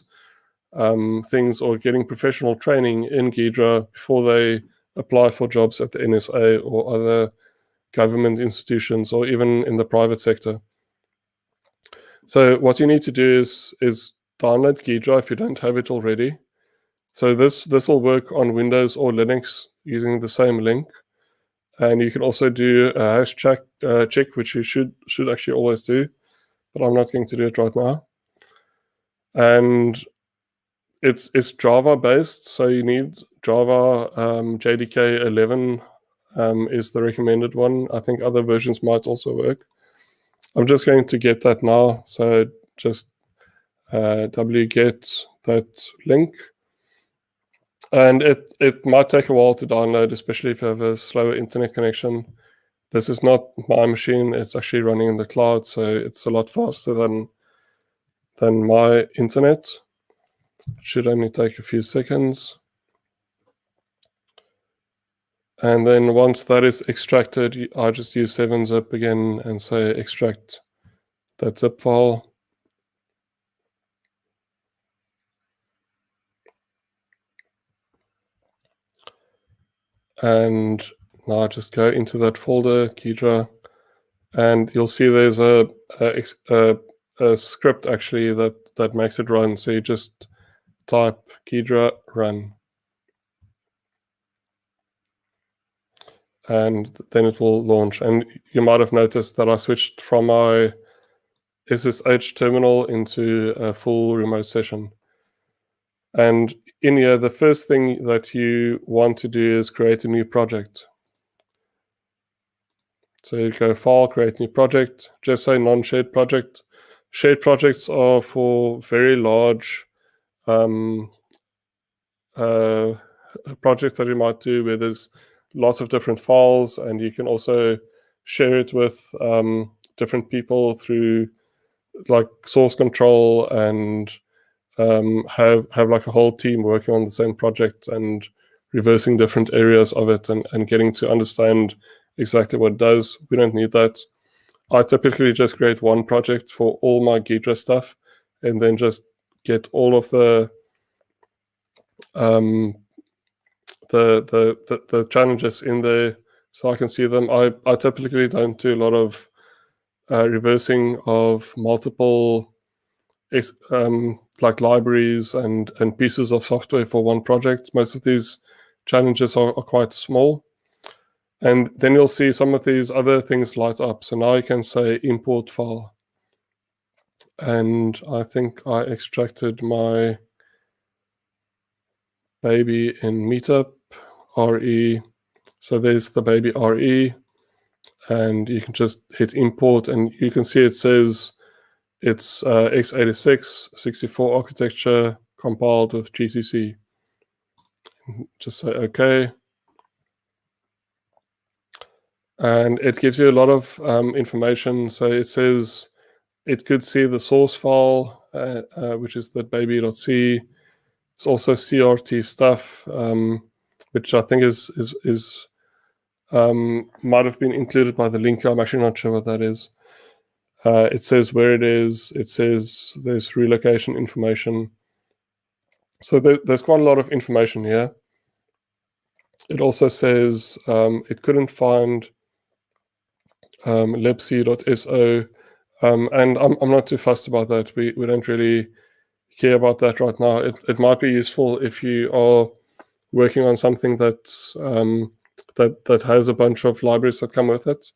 things, or getting professional training in Ghidra before they apply for jobs at the NSA or other government institutions, or even in the private sector. So what you need to do is download Ghidra if you don't have it already. So this will work on Windows or Linux using the same link. And you can also do a hash check, which you should actually always do, but I'm not going to do it right now. And it's Java based, so you need Java JDK 11 is the recommended one. I think other versions might also work. I'm just going to get that now. So just wget that link. And it might take a while to download, especially if you have a slower internet connection. This is not my machine. It's actually running in the cloud, so it's a lot faster than my internet. It should only take a few seconds. And then once that is extracted, I just use 7-zip again and say extract that zip file. And now I just go into that folder, Ghidra, and you'll see there's a script actually that makes it run. So you just type Ghidra run. And then it will launch. And you might have noticed that I switched from my SSH terminal into a full remote session. And in here, the first thing that you want to do is create a new project. So you go File, Create New Project, just say non-shared project. Shared projects are for very large projects that you might do where there's lots of different files, and you can also share it with different people through like source control and have like a whole team working on the same project and reversing different areas of it and getting to understand exactly what it does. We don't need that. I typically just create one project for all my Ghidra stuff and then just get all of the challenges in there so I can see them. I typically don't do a lot of reversing of multiple like libraries and pieces of software for one project. Most of these challenges are quite small. And then you'll see some of these other things light up. So now you can say import file. And I think I extracted my baby in meetup RE. So there's the baby RE. And you can just hit import and you can see it says it's x86 64 architecture compiled with GCC. Just say OK. And it gives you a lot of information. So it says it could see the source file, which is the baby.c. It's also CRT stuff, which I think is might have been included by the link. I'm actually not sure what that is. It says where it is. It says there's relocation information. So there's quite a lot of information here. It also says it couldn't find libc.so, and I'm not too fussed about that. We don't really care about that right now. It might be useful if you are working on something that has a bunch of libraries that come with it.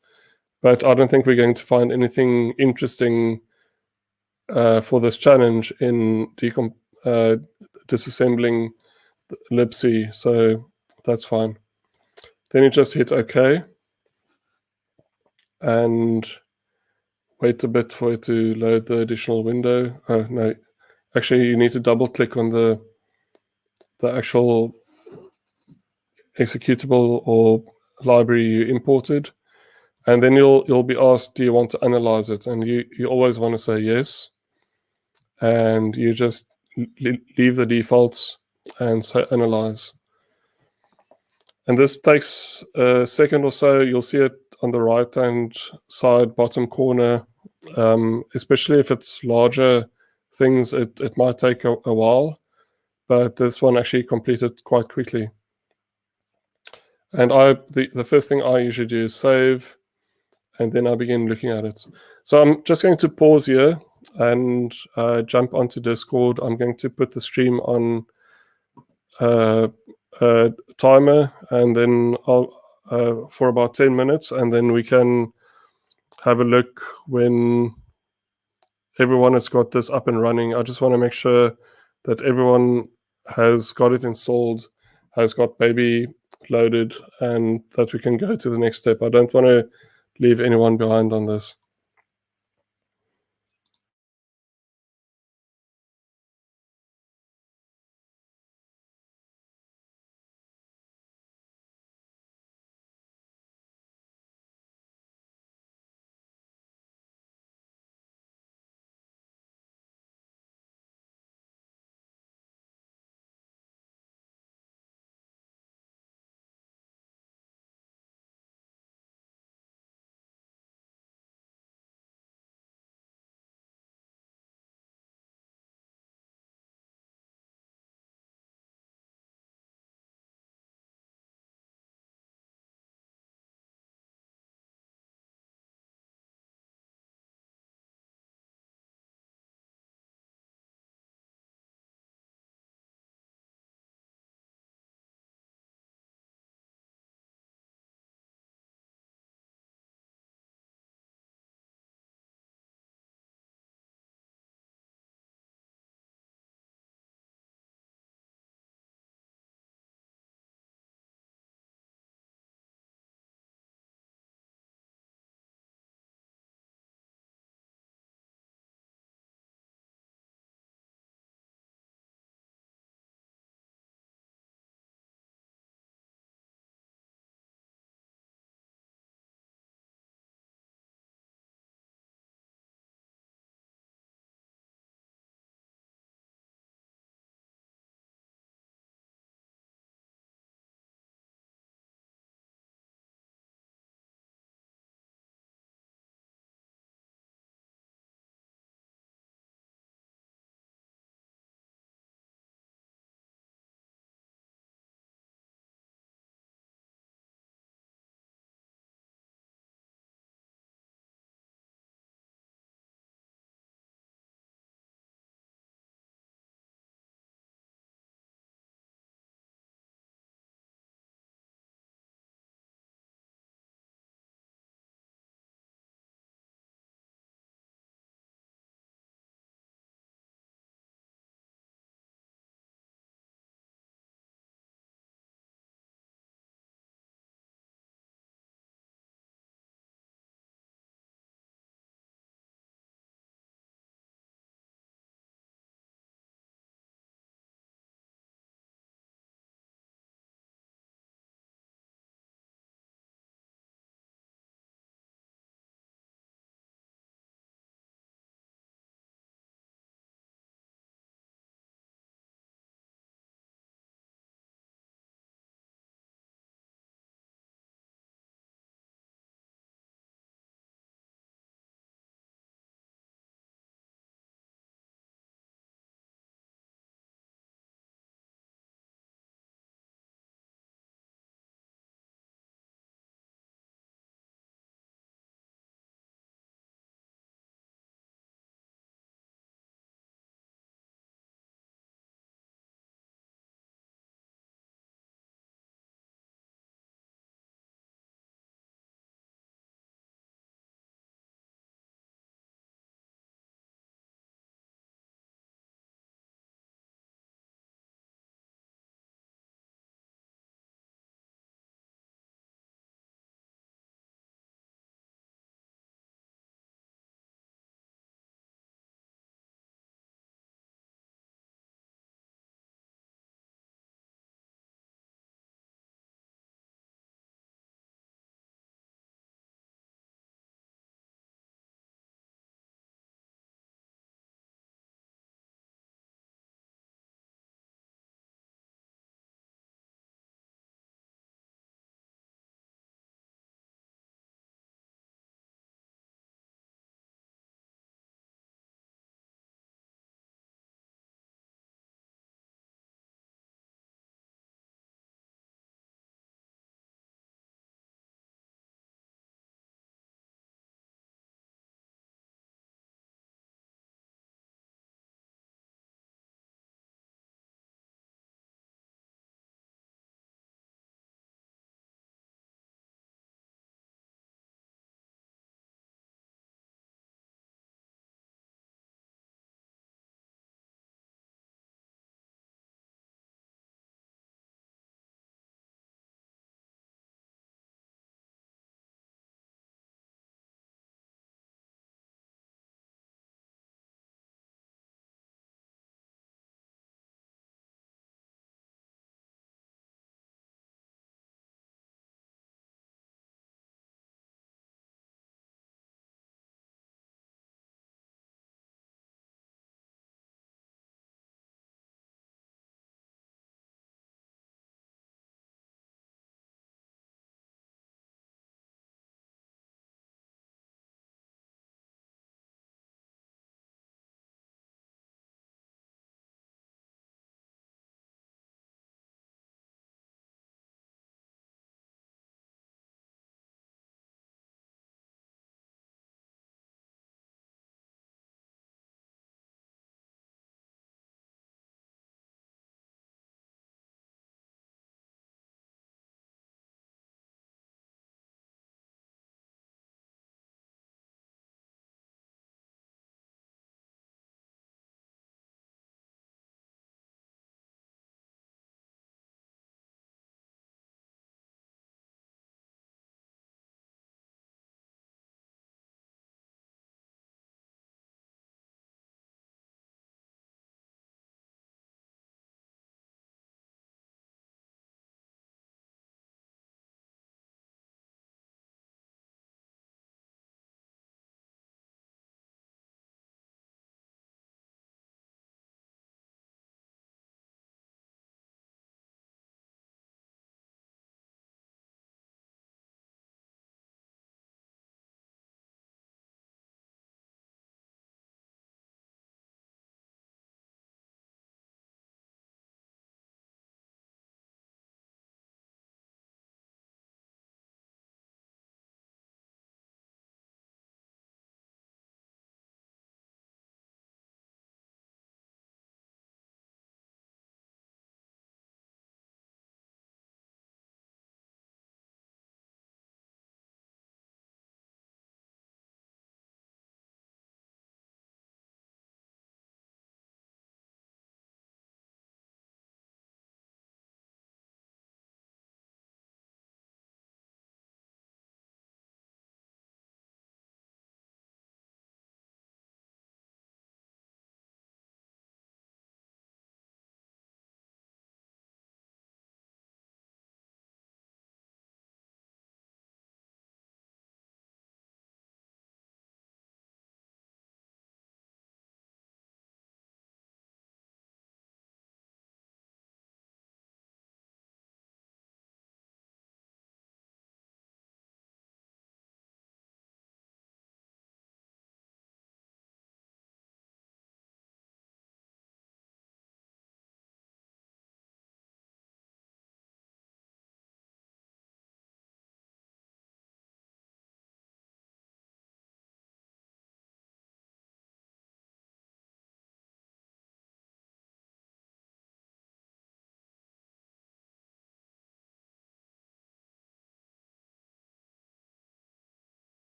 But I don't think we're going to find anything interesting for this challenge in disassembling libc, so that's fine. Then you just hit OK and wait a bit for it to load the additional window. Oh, no, actually you need to double click on the actual executable or library you imported. And then you'll be asked, do you want to analyze it? And you always want to say yes. And you just leave the defaults and say analyze. And this takes a second or so. You'll see it on the right-hand side, bottom corner. Especially if it's larger things, it might take a while. But this one actually completed quite quickly. And the first thing I usually do is save, and then I begin looking at it. So I'm just going to pause here and jump onto Discord. I'm going to put the stream on a timer, and then I'll for about 10 minutes, and then we can have a look when everyone has got this up and running. I just want to make sure that everyone has got it installed, has got baby loaded, and that we can go to the next step. I don't want to leave anyone behind on this.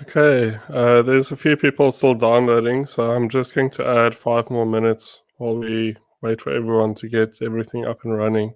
Okay, there's a few people still downloading, so I'm just going to add 5 more minutes while we wait for everyone to get everything up and running.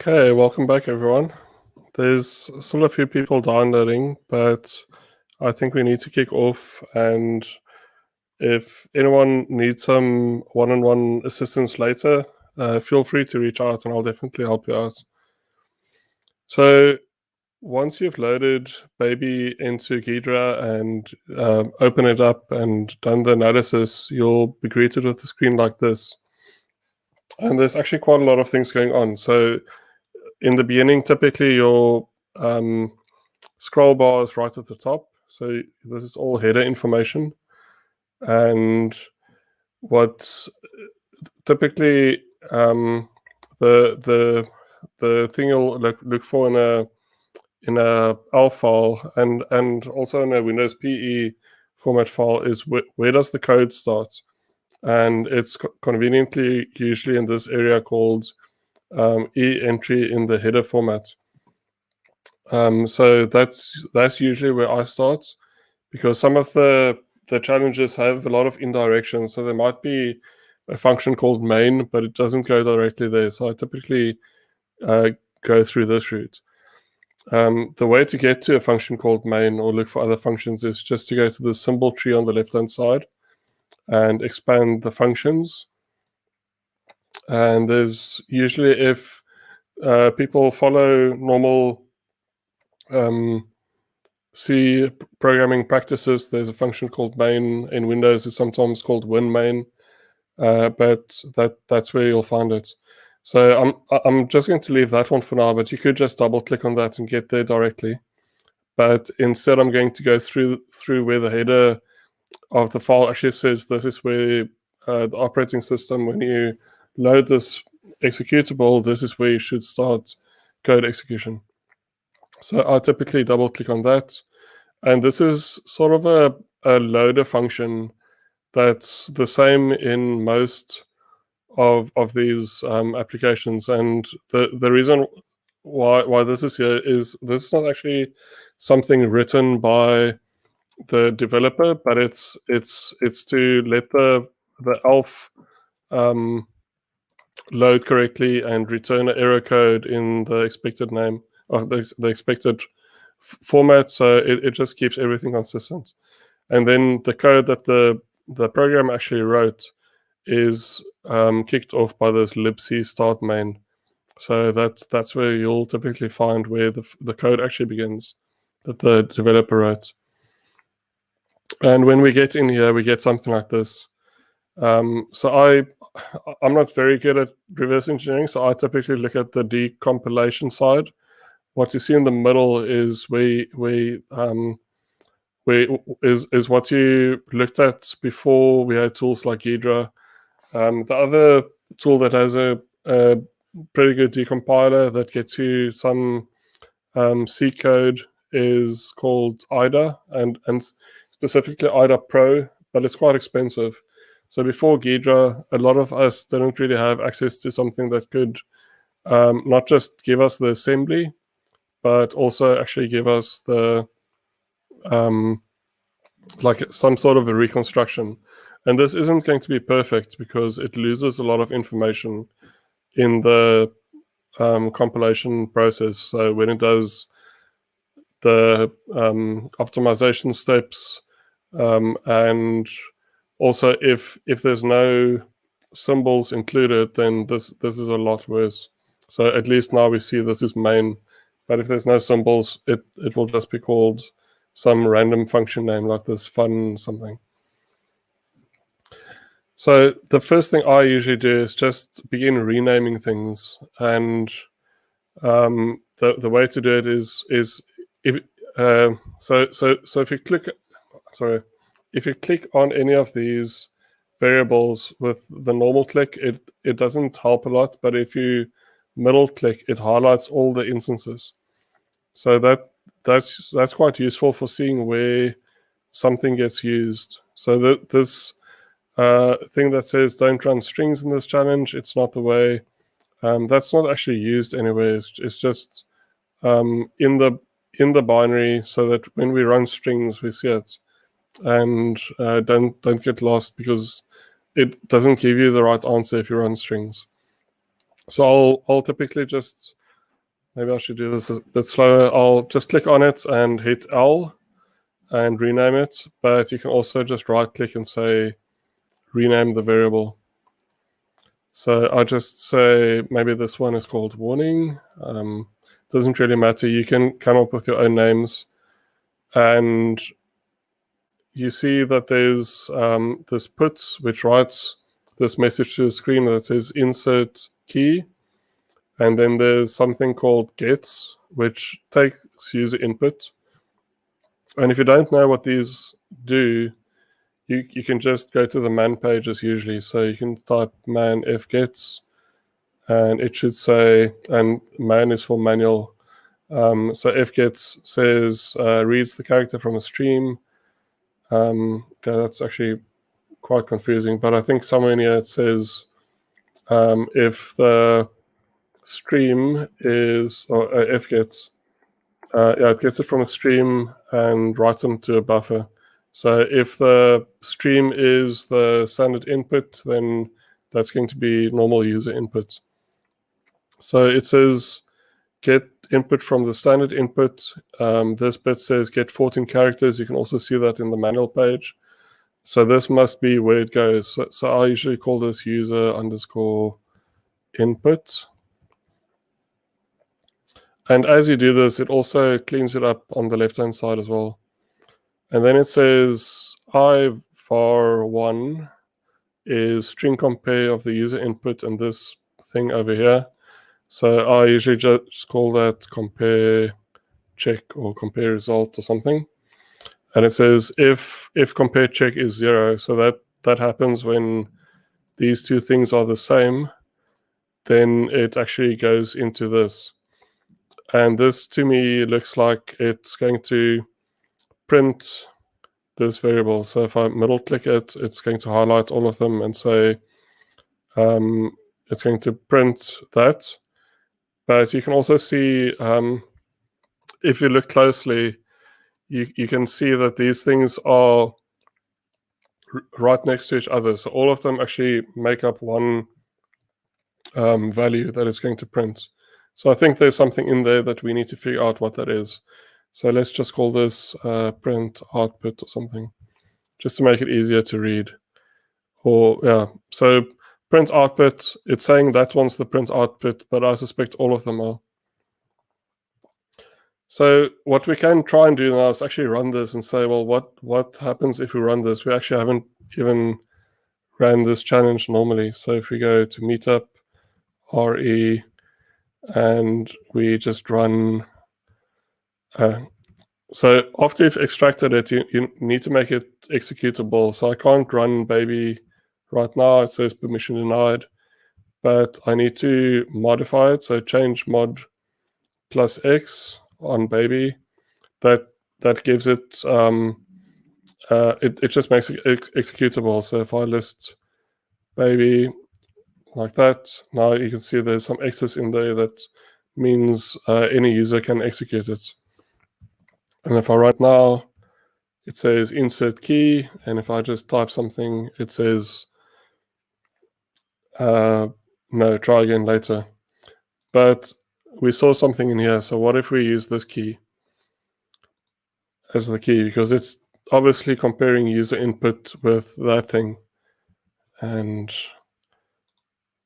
Okay, welcome back everyone. There's still a few people downloading, but I think we need to kick off, and if anyone needs some one-on-one assistance later, feel free to reach out and I'll definitely help you out. So once you've loaded Baby into Ghidra and open it up and done the analysis, you'll be greeted with a screen like this. And there's actually quite a lot of things going on. So in the beginning, typically your scroll bar is right at the top. So this is all header information. And what typically the thing you'll look for in a ELF file and also in a Windows PE format file is where does the code start? And it's conveniently usually in this area called E entry in the header format. So that's usually where I start, because some of the challenges have a lot of indirections. So there might be a function called main, but it doesn't go directly there. So I typically go through this route. The way to get to a function called main or look for other functions is just to go to the symbol tree on the left-hand side and expand the functions. And there's usually, if people follow normal C programming practices, there's a function called main in Windows. It's sometimes called winmain, but that's where you'll find it. So I'm just going to leave that one for now, but you could just double click on that and get there directly. But instead, I'm going to go through where the header of the file actually says this is where the operating system, when you load this executable, this is where you should start code execution. So I typically double click on that. And this is sort of a loader function that's the same in most of these applications. And the reason why this is here is this is not actually something written by the developer, but it's to let the ELF load correctly and return an error code in the expected name of the expected format. So it just keeps everything consistent. And then the code that the program actually wrote is kicked off by this libc start main. So that's where you'll typically find where the code actually begins that the developer wrote. And when we get in here, we get something like this. So I'm not very good at reverse engineering, so I typically look at the decompilation side. What you see in the middle is is what you looked at before we had tools like Ghidra. The other tool that has a pretty good decompiler that gets you some C code is called IDA, and specifically IDA Pro, but it's quite expensive. So before Ghidra, a lot of us didn't really have access to something that could not just give us the assembly, but also actually give us the like some sort of a reconstruction. And this isn't going to be perfect because it loses a lot of information in the compilation process. So when it does the optimization steps, and also if there's no symbols included, then this is a lot worse. So at least now we see this is main, but if there's no symbols, it will just be called some random function name like this fun something. So the first thing I usually do is just begin renaming things, and the way to do it is if so if you click, sorry, if you click on any of these variables with the normal click, it doesn't help a lot, but if you middle click, it highlights all the instances. So that's quite useful for seeing where something gets used. So this thing that says don't run strings in this challenge, it's not the way. That's not actually used anywhere. It's just in the binary, so that when we run strings, we see it, and don't get lost because it doesn't give you the right answer if you run strings. So I'll typically just maybe I should do this a bit slower. I'll just click on it and hit L and rename it, but you can also just right click and say rename the variable. So I just say maybe this one is called warning. Doesn't really matter. You can come up with your own names, and you see that there's this put which writes this message to the screen that says insert key, and then there's something called gets, which takes user input. And if you don't know what these do, you can just go to the man page as usually. So you can type man fgets, and it should say, and man is for manual. So fgets says reads the character from a stream. Okay, that's actually quite confusing, but I think somewhere in here it says if the stream is, or fgets, yeah, it gets it from a stream and writes them to a buffer. So if the stream is the standard input, then that's going to be normal user input. So it says get input from the standard input. This bit says get 14 characters. You can also see that in the manual page. So this must be where it goes. So I usually call this user underscore input. And as you do this, it also cleans it up on the left-hand side as well. And then it says var1 is string compare of the user input and this thing over here. So I usually just call that compare check or compare result or something. And it says if compare check is 0, so that happens when these two things are the same, then it actually goes into this. And this to me looks like it's going to print this variable. So if I middle click it, it's going to highlight all of them and say it's going to print that. But you can also see, if you look closely, you can see that these things are right next to each other. So all of them actually make up one value that it's going to print. So I think there's something in there that we need to figure out what that is. So let's just call this print output or something, just to make it easier to read. Or yeah, so print output, it's saying that one's the print output, but I suspect all of them are. So what we can try and do now is actually run this and say, well, what happens if we run this? We actually haven't even ran this challenge normally. So if we go to meetup, RE, and we just run. So after you've extracted it, you need to make it executable. So I can't run baby right now. It says permission denied, but I need to modify it. So change mod plus X on baby. That gives it, it just makes it executable. So if I list baby like that, now you can see there's some X's in there that means any user can execute it. And if I write now, it says insert key, and if I just type something, it says no, try again later. But we saw something in here, so what if we use this key as the key? Because it's obviously comparing user input with that thing. And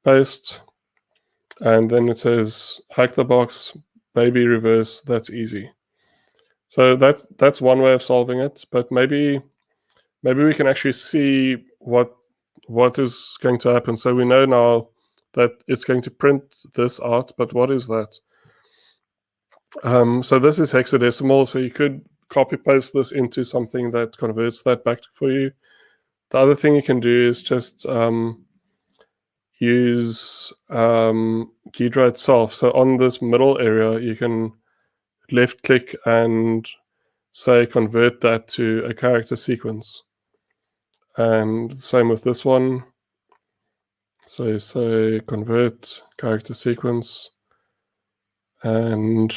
paste. And then it says hack the box, baby reverse, that's easy. So that's one way of solving it, but maybe we can actually see what is going to happen. So we know now that it's going to print this out, but what is that? So this is hexadecimal, so you could copy paste this into something that converts that back for you. The other thing you can do is just use Ghidra itself. So on this middle area, you can left click and say convert that to a character sequence. And the same with this one. So you say convert character sequence, and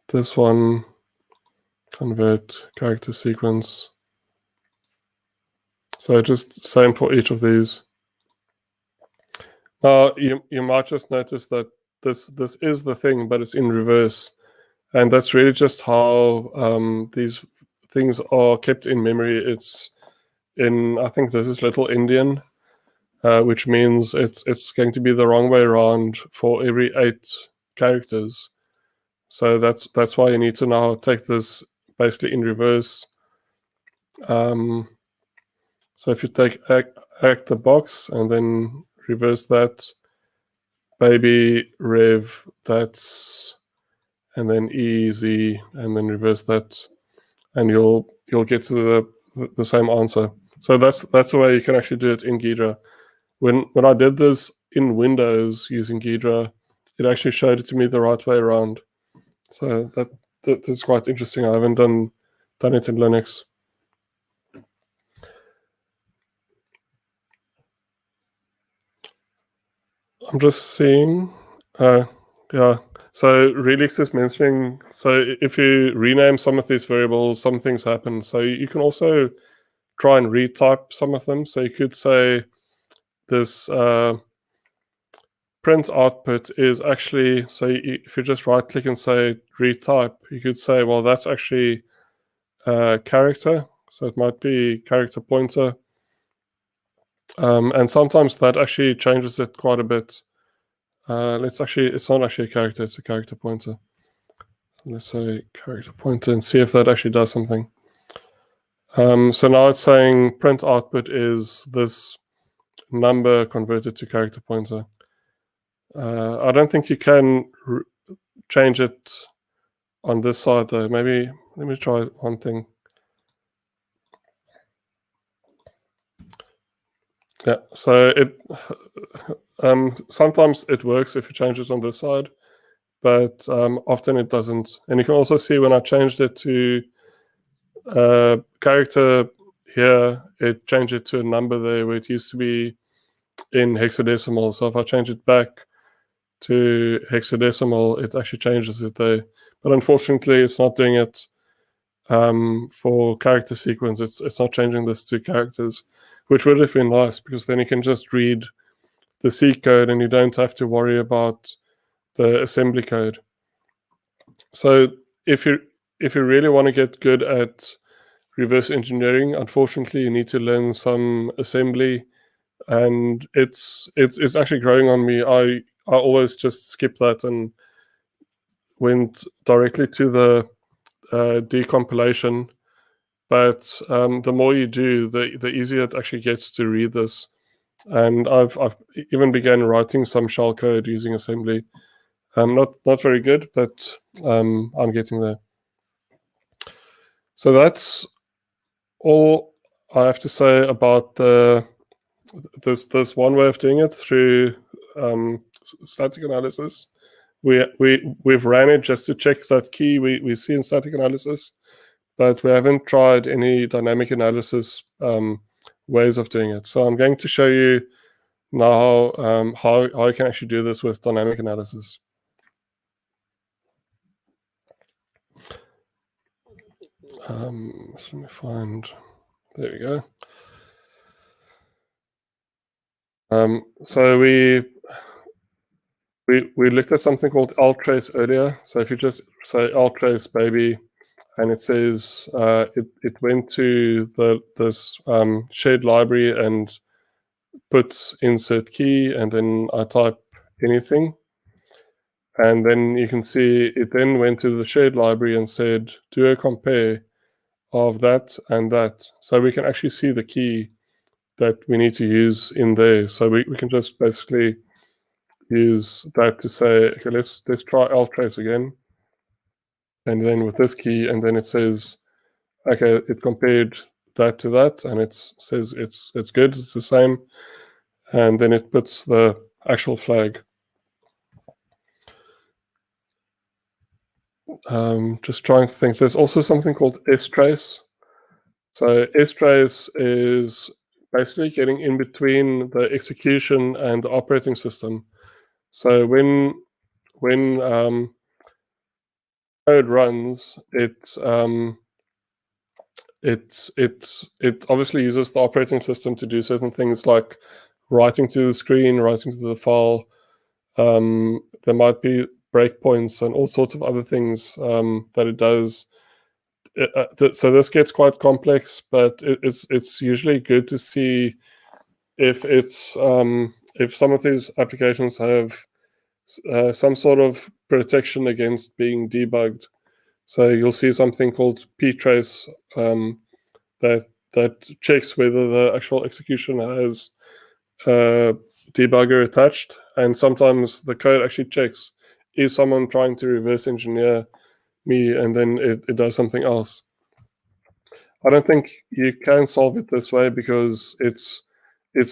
this one convert character sequence. So just same for each of these. Now you might just notice that this is the thing, but it's in reverse. And that's really just how these things are kept in memory. It's in, I think this is Little Indian, which means it's going to be the wrong way around for every 8 characters. So that's why you need to now take this basically in reverse. So if you take act the box and then reverse that, baby rev, that's, and then easy, and then reverse that, and you'll get to the same answer. So that's the way you can actually do it in Ghidra. When I did this in Windows using Ghidra, it actually showed it to me the right way around. So that's quite interesting. I haven't done it in Linux. I'm just seeing. Yeah. So Relix is mentioning, so if you rename some of these variables, some things happen. So you can also try and retype some of them. So you could say this print output is actually, so if you just right click and say retype, you could say, well, that's actually character. So it might be character pointer. And sometimes that actually changes it quite a bit. It's not actually a character, it's a character pointer. So let's say character pointer and see if that actually does something. So now it's saying print output is this number converted to character pointer. I don't think you can change it on this side though. Maybe let me try one thing. Yeah, so it sometimes it works if you change it on this side, but often it doesn't. And you can also see when I changed it to character here, it changed it to a number there where it used to be in hexadecimal. So if I change it back to hexadecimal, it actually changes it there. But unfortunately, it's not doing it for character sequence. It's not changing this to characters, which would have been nice because then you can just read the C code and you don't have to worry about the assembly code. So if you really want to get good at reverse engineering, unfortunately, you need to learn some assembly, and it's actually growing on me. I always just skip that and went directly to the decompilation. But the more you do, the easier it actually gets to read this. And I've even began writing some shell code using assembly. Not very good, but I'm getting there. So that's all I have to say about this one way of doing it through static analysis. We've ran it just to check that key we see in static analysis, but we haven't tried any dynamic analysis ways of doing it. So I'm going to show you now how you can actually do this with dynamic analysis. So let me find, there we go. So we looked at something called ltrace earlier. So if you just say ltrace baby, and it says it went to this shared library and put insert key, and then I type anything. And then you can see it then went to the shared library and said, do a compare of that and that. So we can actually see the key that we need to use in there. So we can just basically use that to say, okay, let's try ltrace again. And then with this key, and then it says, okay, it compared that to that, and it says it's good, it's the same. And then it puts the actual flag. Just trying to think. There's also something called strace. So strace is basically getting in between the execution and the operating system. So when code runs, it obviously uses the operating system to do certain things like writing to the screen, writing to the file, There might be breakpoints and all sorts of other things that it does. So this gets quite complex, but it's usually good to see if if some of these applications have some sort of protection against being debugged. So you'll see something called ptrace that checks whether the actual execution has a debugger attached, and sometimes the code actually checks, is someone trying to reverse engineer me, and then it does something else. I don't think you can solve it this way because it's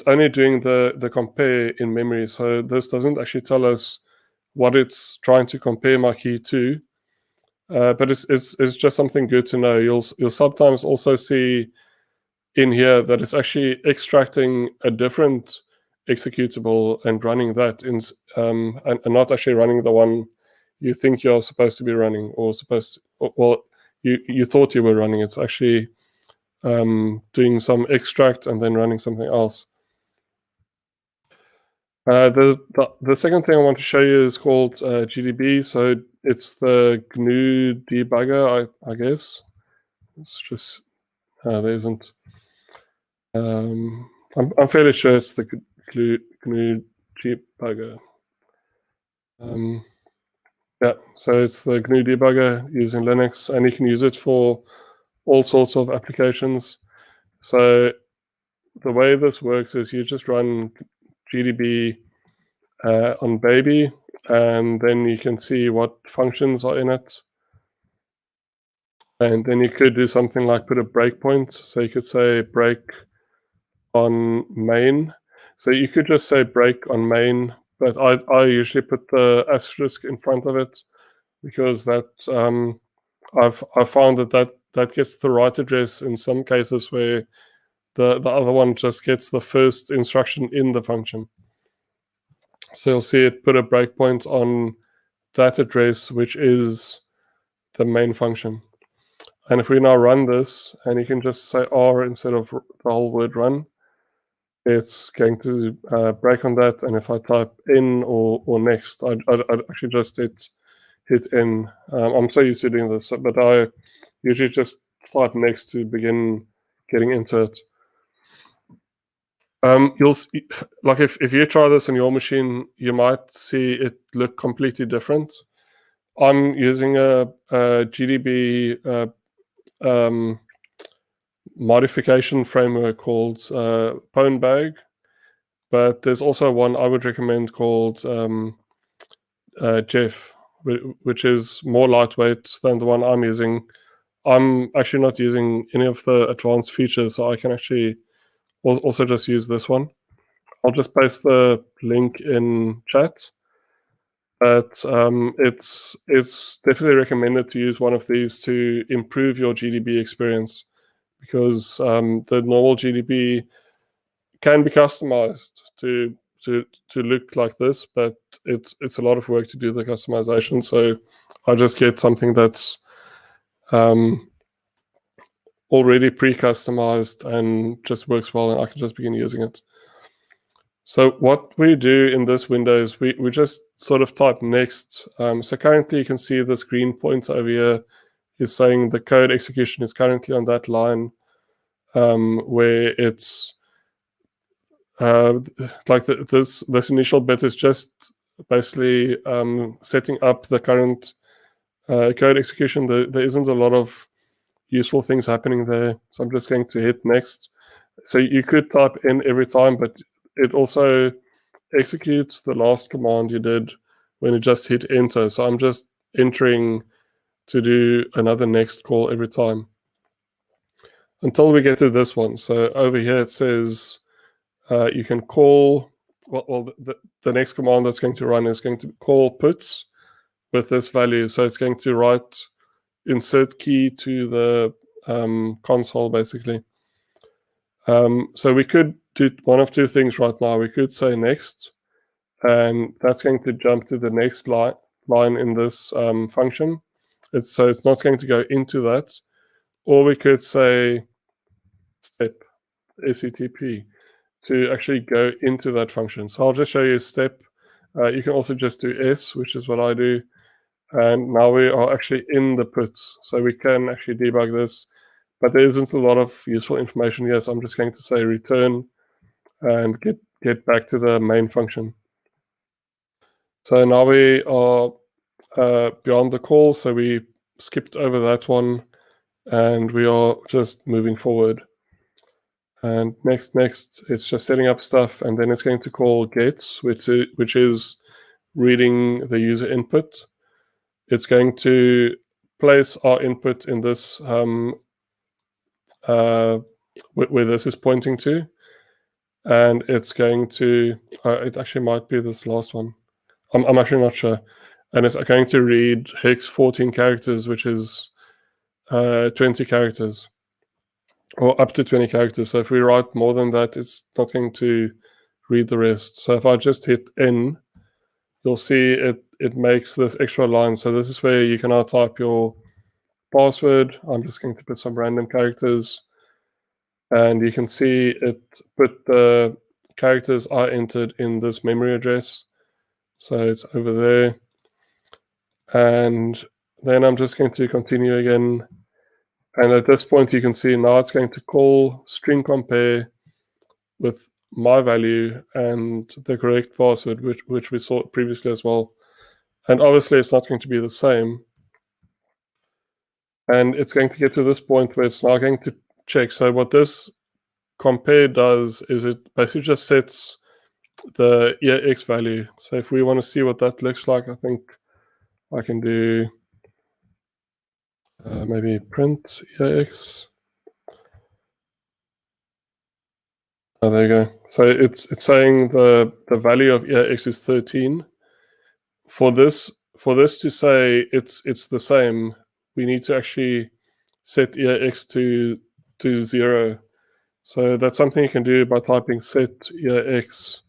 only doing the compare in memory. So this doesn't actually tell us what it's trying to compare my key to. But it's just something good to know. You'll sometimes also see in here that it's actually extracting a different executable and running that in and not actually running the one you think you're supposed to be running or well you thought you were running. It's actually doing some extract and then running something else. The second thing I want to show you is called GDB. So it's the GNU debugger, I guess. It's just there isn't. I'm fairly sure it's the GNU debugger. Yeah, so it's the GNU debugger using Linux, and you can use it for all sorts of applications. So the way this works is you just run GDB on baby, and then you can see what functions are in it. And then you could do something like put a breakpoint. So you could say break on main. So you could just say break on main, but I usually put the asterisk in front of it because that I've found that gets the right address in some cases where the other one just gets the first instruction in the function. So you'll see it put a breakpoint on that address, which is the main function. And if we now run this, and you can just say R instead of the whole word run, it's going to break on that. And if I type in or next, I'd actually just hit in. I'm so used to doing this, but I usually just type next to begin getting into it. You'll like if you try this on your machine, you might see it look completely different. I'm using a GDB modification framework called Pwnbag, but there's also one I would recommend called Jeff, which is more lightweight than the one I'm using. I'm actually not using any of the advanced features, so I can actually also just use this one. I'll just paste the link in chat. But it's definitely recommended to use one of these to improve your GDB experience, because the normal GDB can be customized to look like this, but it's a lot of work to do the customization. So I just get something that's already pre-customized and just works well, and I can just begin using it. So what we do in this window is we just sort of type next. So currently you can see this green pointer over here is saying the code execution is currently on that line where it's like this initial bit is just basically setting up the current code execution. There isn't a lot of useful things happening there. So I'm just going to hit next. So you could type in every time, but it also executes the last command you did when you just hit enter. So I'm just entering to do another next call every time until we get to this one. So over here it says you can call, the next command that's going to run is going to call puts with this value. So it's going to write insert key to the console basically. So we could do one of two things right now. We could say next, and that's going to jump to the next line in this function. So it's not going to go into that. Or we could say step, SETP, to actually go into that function. So I'll just show you a step, You can also just do S, which is what I do. And now we are actually in the puts, so we can actually debug this. But there isn't a lot of useful information here, so I'm just going to say return and get back to the main function. So now we are beyond the call, so we skipped over that one, and we are just moving forward. And next, it's just setting up stuff, and then it's going to call gets, which is reading the user input. It's going to place our input in this where this is pointing to, and it's going to it actually might be this last one. I'm actually not sure, and it's going to read hex 14 characters, which is 20 characters, or up to 20 characters. So if we write more than that, it's not going to read the rest. So if I just hit N, you'll see it makes this extra line. So this is where you can now type your password. I'm just going to put some random characters, and you can see it put the characters I entered in this memory address. So it's over there. And then I'm just going to continue again. And at this point, you can see now it's going to call string compare with my value and the correct password, which we saw previously as well. And obviously, it's not going to be the same. And it's going to get to this point where it's now going to check. So what this compare does is it basically just sets the EAX value. So if we want to see what that looks like, I think I can do maybe print EAX. Oh, there you go. So it's saying the value of EAX is 13. For this to say it's the same, we need to actually set EAX to 0. So that's something you can do by typing set EAX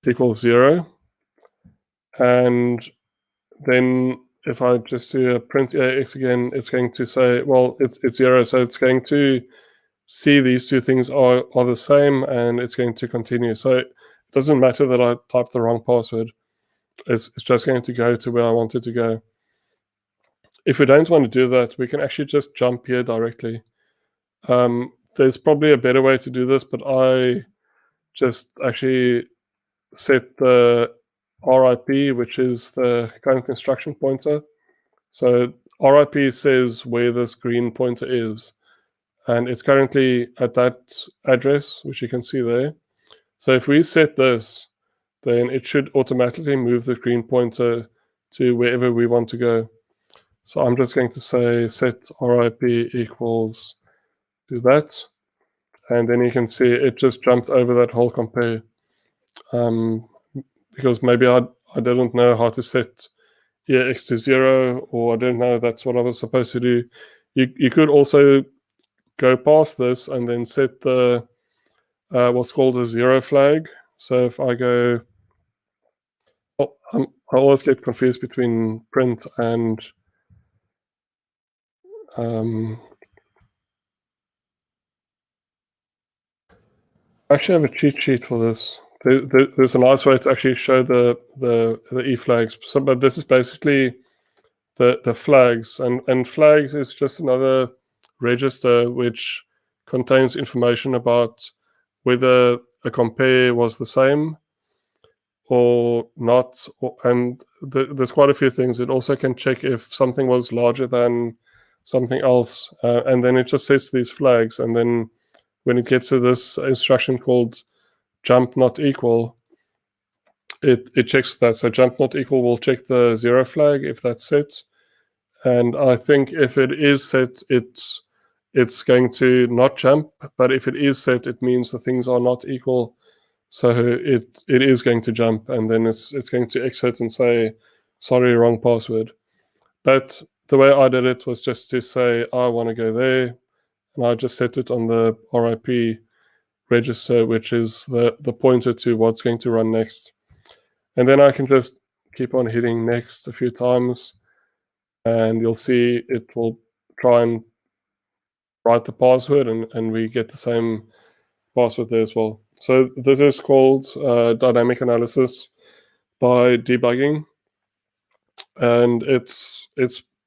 equals 0. And then if I just do a print EAX again, it's going to say, well, it's 0. So it's going to see these two things are the same, and it's going to continue. So it doesn't matter that I typed the wrong password. It's just going to go to where I want it to go. If we don't want to do that, we can actually just jump here directly. There's probably a better way to do this, but I just actually set the RIP, which is the current instruction pointer. So RIP says where this green pointer is, and it's currently at that address, which you can see there. So if we set this, then it should automatically move the green pointer to wherever we want to go. So I'm just going to say set RIP equals to that. And then you can see it just jumped over that whole compare. Because maybe I didn't know how to set EAX to 0, or I didn't know that's what I was supposed to do. You could also go past this and then set the what's called a 0 flag. So if I go, I always get confused between print and I actually have a cheat sheet for this. There's a nice way to actually show the E flags. So, but this is basically the flags, and flags is just another register which contains information about whether a compare was the same or not, and there's quite a few things. It also can check if something was larger than something else, and then it just sets these flags, and then when it gets to this instruction called jump not equal, it checks that. So jump not equal will check the 0 flag if that's set, and I think if it is set, it's going to not jump, but if it is set, it means the things are not equal. So it is going to jump, and then it's going to exit and say, sorry, wrong password. But the way I did it was just to say, I want to go there, and I just set it on the RIP register, which is the pointer to what's going to run next. And then I can just keep on hitting next a few times, and you'll see it will try and write the password, and we get the same password there as well. So this is called dynamic analysis. by debugging, and it's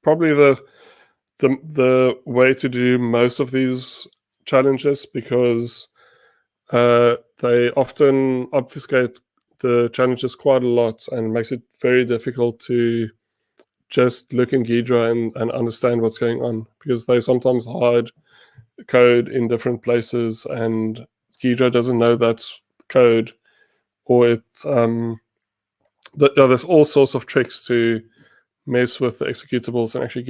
probably the way to do most of these challenges, because they often obfuscate the challenges quite a lot and makes it very difficult to just look in Ghidra and understand what's going on, because they sometimes hide code in different places and Ghidra doesn't know that's code, or there's all sorts of tricks to mess with the executables and actually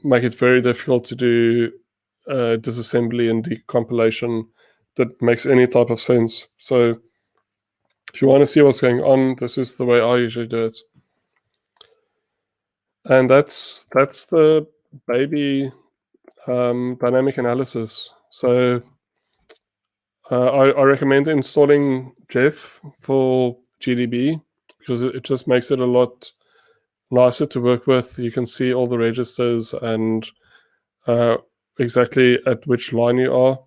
make it very difficult to do disassembly and decompilation that makes any type of sense. So if you want to see what's going on, this is the way I usually do it. And that's the baby dynamic analysis. So I recommend installing Jeff for GDB, because it just makes it a lot nicer to work with. You can see all the registers and exactly at which line you are.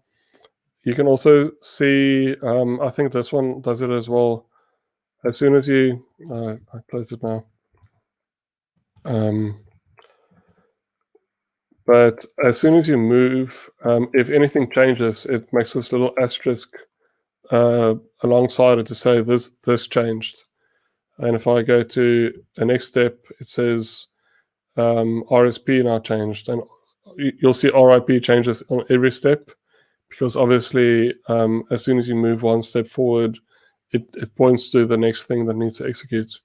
You can also see, I think this one does it as well. As soon as you, I close it now. But as soon as you move, if anything changes, it makes this little asterisk alongside it to say this changed. And if I go to the next step, it says RSP now changed. And you'll see RIP changes on every step, because obviously as soon as you move one step forward, it points to the next thing that needs to execute.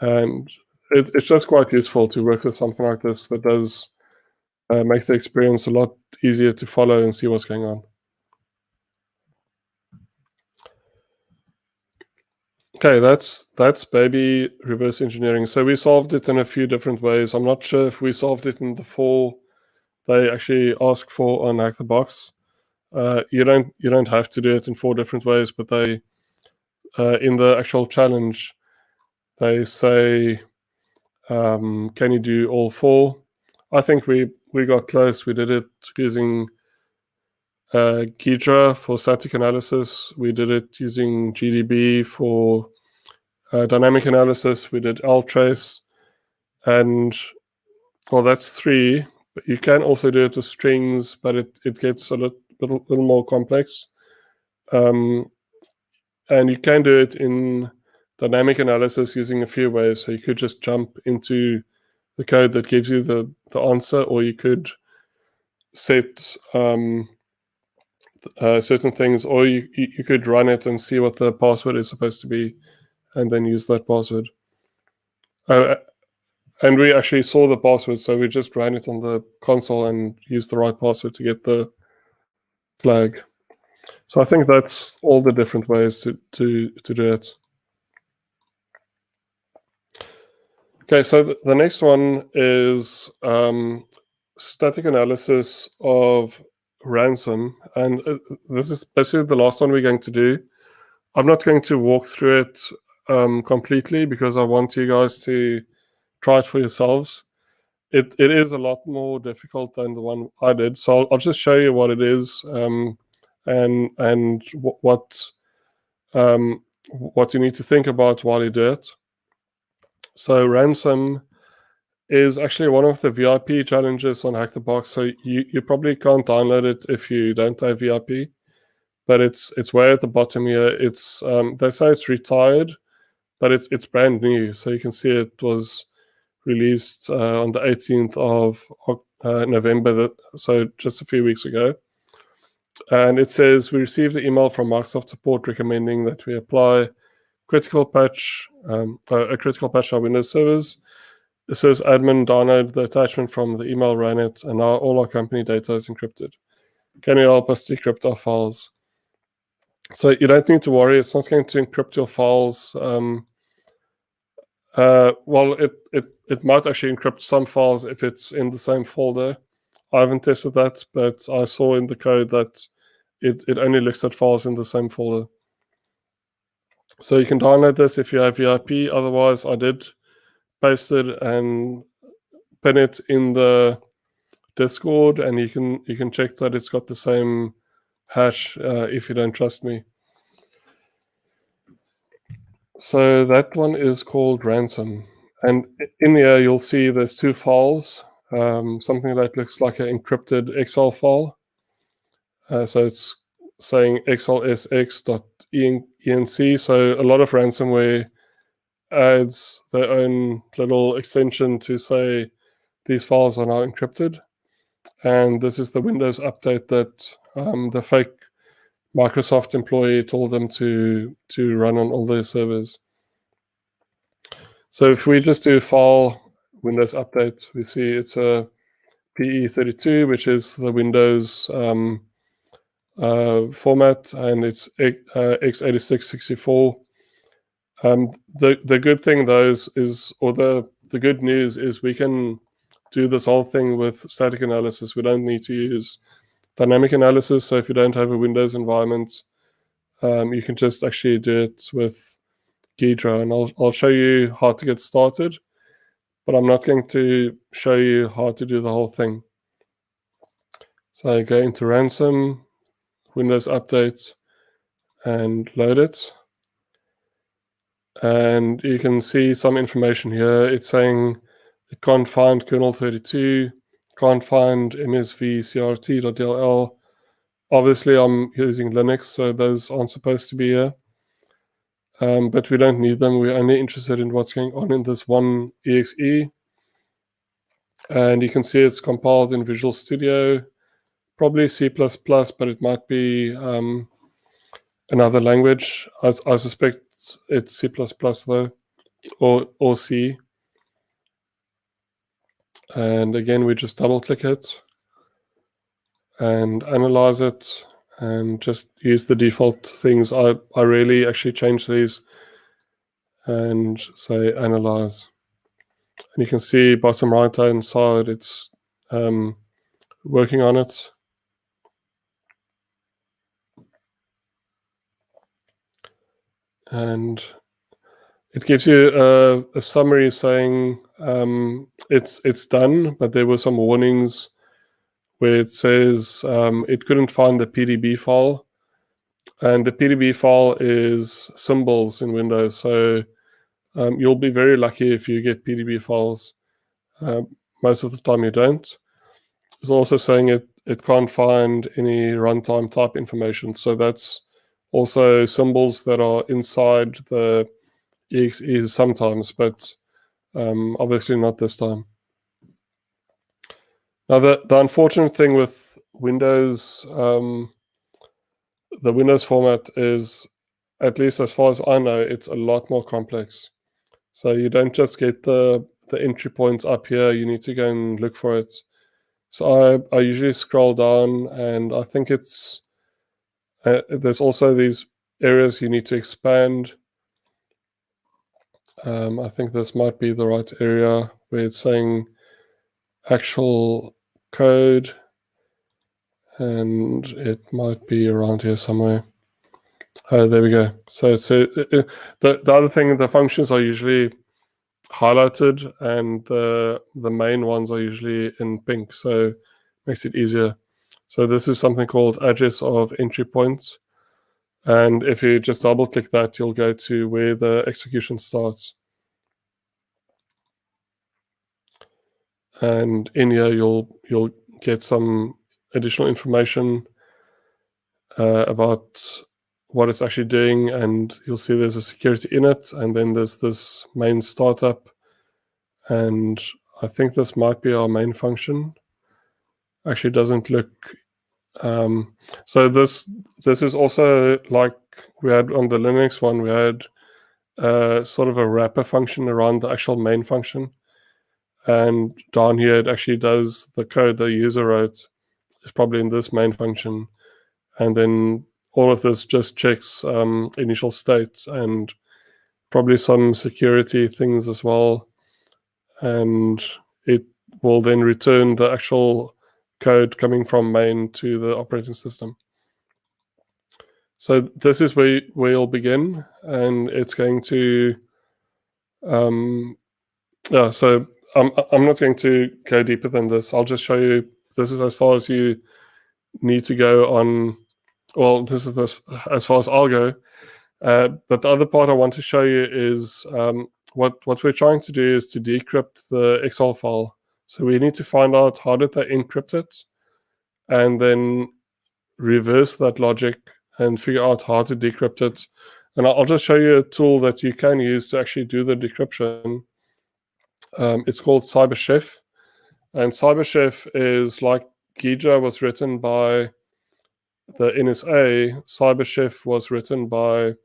And it's just quite useful to work with something like this that does make the experience a lot easier to follow and see what's going on. Okay, that's baby reverse engineering. So we solved it in a few different ways. I'm not sure if we solved it in the 4 they actually ask for on Hack the Box. You don't have to do it in 4 different ways, but they in the actual challenge they say, can you do all 4? I think we got close. We did it using Ghidra for static analysis. We did it using GDB for dynamic analysis. We did ltrace, and well, that's 3. But you can also do it with strings, but it gets a little more complex. And you can do it in dynamic analysis using a few ways. So you could just jump into the code that gives you the answer, or you could set certain things, or you could run it and see what the password is supposed to be, and then use that password. And we actually saw the password, so we just ran it on the console and used the right password to get the flag. So I think that's all the different ways to do it. Okay, so the next one is static analysis of ransom, and this is basically the last one we're going to do. I'm not going to walk through it completely, because I want you guys to try it for yourselves. It is a lot more difficult than the one I did, so I'll just show you what it is, and what you need to think about while you do it. So ransom is actually one of the VIP challenges on Hack the Box. So you probably can't download it if you don't have VIP, but it's way at the bottom here. It's they say it's retired, but it's brand new. So you can see it was released on the 18th of November, so just a few weeks ago. And it says, we received an email from Microsoft support recommending that we apply a critical patch on our Windows servers. It says admin download the attachment from the email, ran it, and now all our company data is encrypted. Can you help us decrypt our files? So you don't need to worry, it's not going to encrypt your files. Well, it might actually encrypt some files if it's in the same folder. I haven't tested that, but I saw in the code that it only looks at files in the same folder. So you can download this if you have VIP. Otherwise, I did paste it and pin it in the Discord, and you can check that it's got the same hash if you don't trust me. So that one is called ransom. And in here, you'll see there's two files, something that looks like an encrypted Excel file. So it's saying xlsx.enc. So a lot of ransomware adds their own little extension to say these files are now encrypted. And this is the Windows update that the fake Microsoft employee told them to run on all their servers. So if we just do file Windows update, we see it's a PE32, which is the Windows format, and it's x86-64. The good thing though is or the good news is we can do this whole thing with static analysis. We don't need to use dynamic analysis. So if you don't have a Windows environment, you can just actually do it with Ghidra, and I'll show you how to get started, but I'm not going to show you how to do the whole thing. So I go into ransom, Windows update, and load it. And you can see some information here. It's saying it can't find kernel 32, can't find msvcrt.dll. Obviously, I'm using Linux, so those aren't supposed to be here. But we don't need them. We're only interested in what's going on in this one exe. And you can see it's compiled in Visual Studio, probably C++, but it might be another language. I suspect it's C++ though, or C. And again, we just double click it and analyze it and just use the default things. I really actually change these and say analyze. And you can see bottom right hand side, it's working on it. And it gives you a summary saying it's done, but there were some warnings where it says it couldn't find the PDB file. And the PDB file is symbols in Windows. So you'll be very lucky if you get PDB files. Most of the time you don't. It's also saying it can't find any runtime type information. So that's also symbols that are inside the exes sometimes, but obviously not this time. Now, the unfortunate thing with Windows, the Windows format is, at least as far as I know, it's a lot more complex. So you don't just get the entry points up here. You need to go and look for it. So I usually scroll down, and I think it's there's also these areas you need to expand. I think this might be the right area where it's saying actual code, and it might be around here somewhere. Oh, there we go. So the other thing, the functions are usually highlighted, and the main ones are usually in pink, so it makes it easier. So this is something called address of entry points, and if you just double click that, you'll go to where the execution starts. And in here, you'll get some additional information about what it's actually doing, and you'll see there's a security init, and then there's this main startup, and I think this might be our main function. Actually doesn't look so this is also like we had on the Linux one. We had sort of a wrapper function around the actual main function, and down here it actually does the code the user wrote is probably in this main function, and then all of this just checks initial state and probably some security things as well, and it will then return the actual code coming from main to the operating system. So this is where you'll begin, and it's going to so I'm not going to go deeper than this. I'll just show you, this is as far as you need to go on. Well, this is as far as I'll go. But the other part I want to show you is what we're trying to do is to decrypt the Excel file. So we need to find out how did they encrypt it, and then reverse that logic and figure out how to decrypt it. And I'll just show you a tool that you can use to actually do the decryption. It's called CyberChef. And CyberChef is like Ghidra was written by the NSA. CyberChef was written by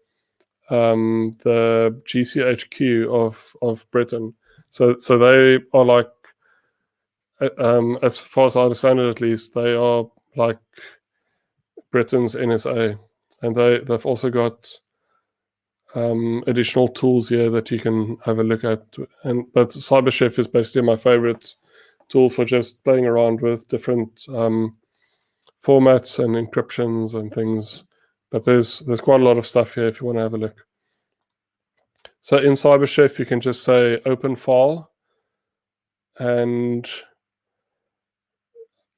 the GCHQ of Britain. So they are like, as far as I understand it, at least, they are like Britain's NSA, and they've also got additional tools here that you can have a look at. But CyberChef is basically my favorite tool for just playing around with different formats and encryptions and things. But there's quite a lot of stuff here if you want to have a look. So in CyberChef, you can just say open file, and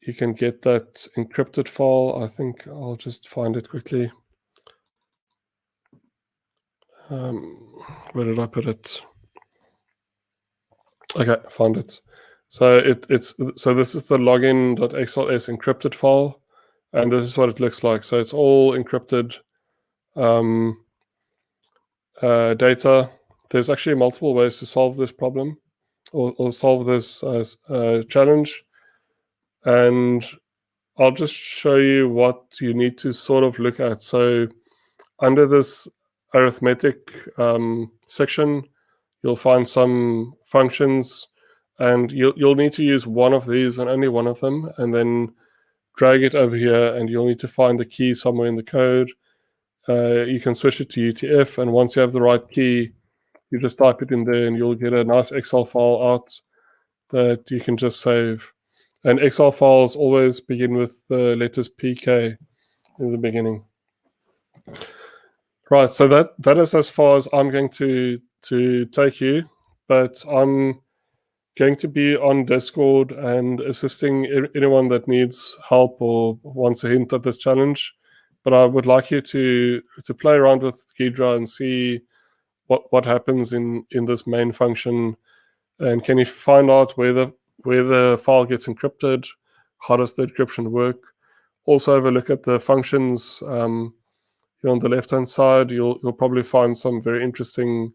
you can get that encrypted file. I think I'll just find it quickly. Where did I put it? Okay, found it. So this is the login.xls encrypted file, and this is what it looks like. So it's all encrypted data. There's actually multiple ways to solve this problem or solve this challenge, and I'll just show you what you need to sort of look at. So under this arithmetic section, you'll find some functions, and you'll need to use one of these and only one of them, and then drag it over here, and you'll need to find the key somewhere in the code. You can switch it to UTF, and once you have the right key, you just type it in there, and you'll get a nice Excel file out that you can just save. And Excel files always begin with the letters PK in the beginning. Right, so that is as far as I'm going to take you, but I'm going to be on Discord and assisting anyone that needs help or wants a hint at this challenge. But I would like you to play around with Ghidra and see what happens in this main function, and can you find out where the file gets encrypted, how does the encryption work. Also have a look at the functions. Here on the left-hand side, you'll probably find some very interesting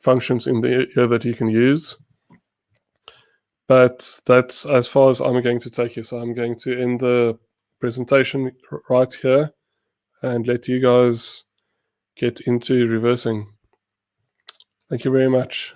functions in here that you can use. But that's as far as I'm going to take you. So I'm going to end the presentation right here and let you guys get into reversing. Thank you very much.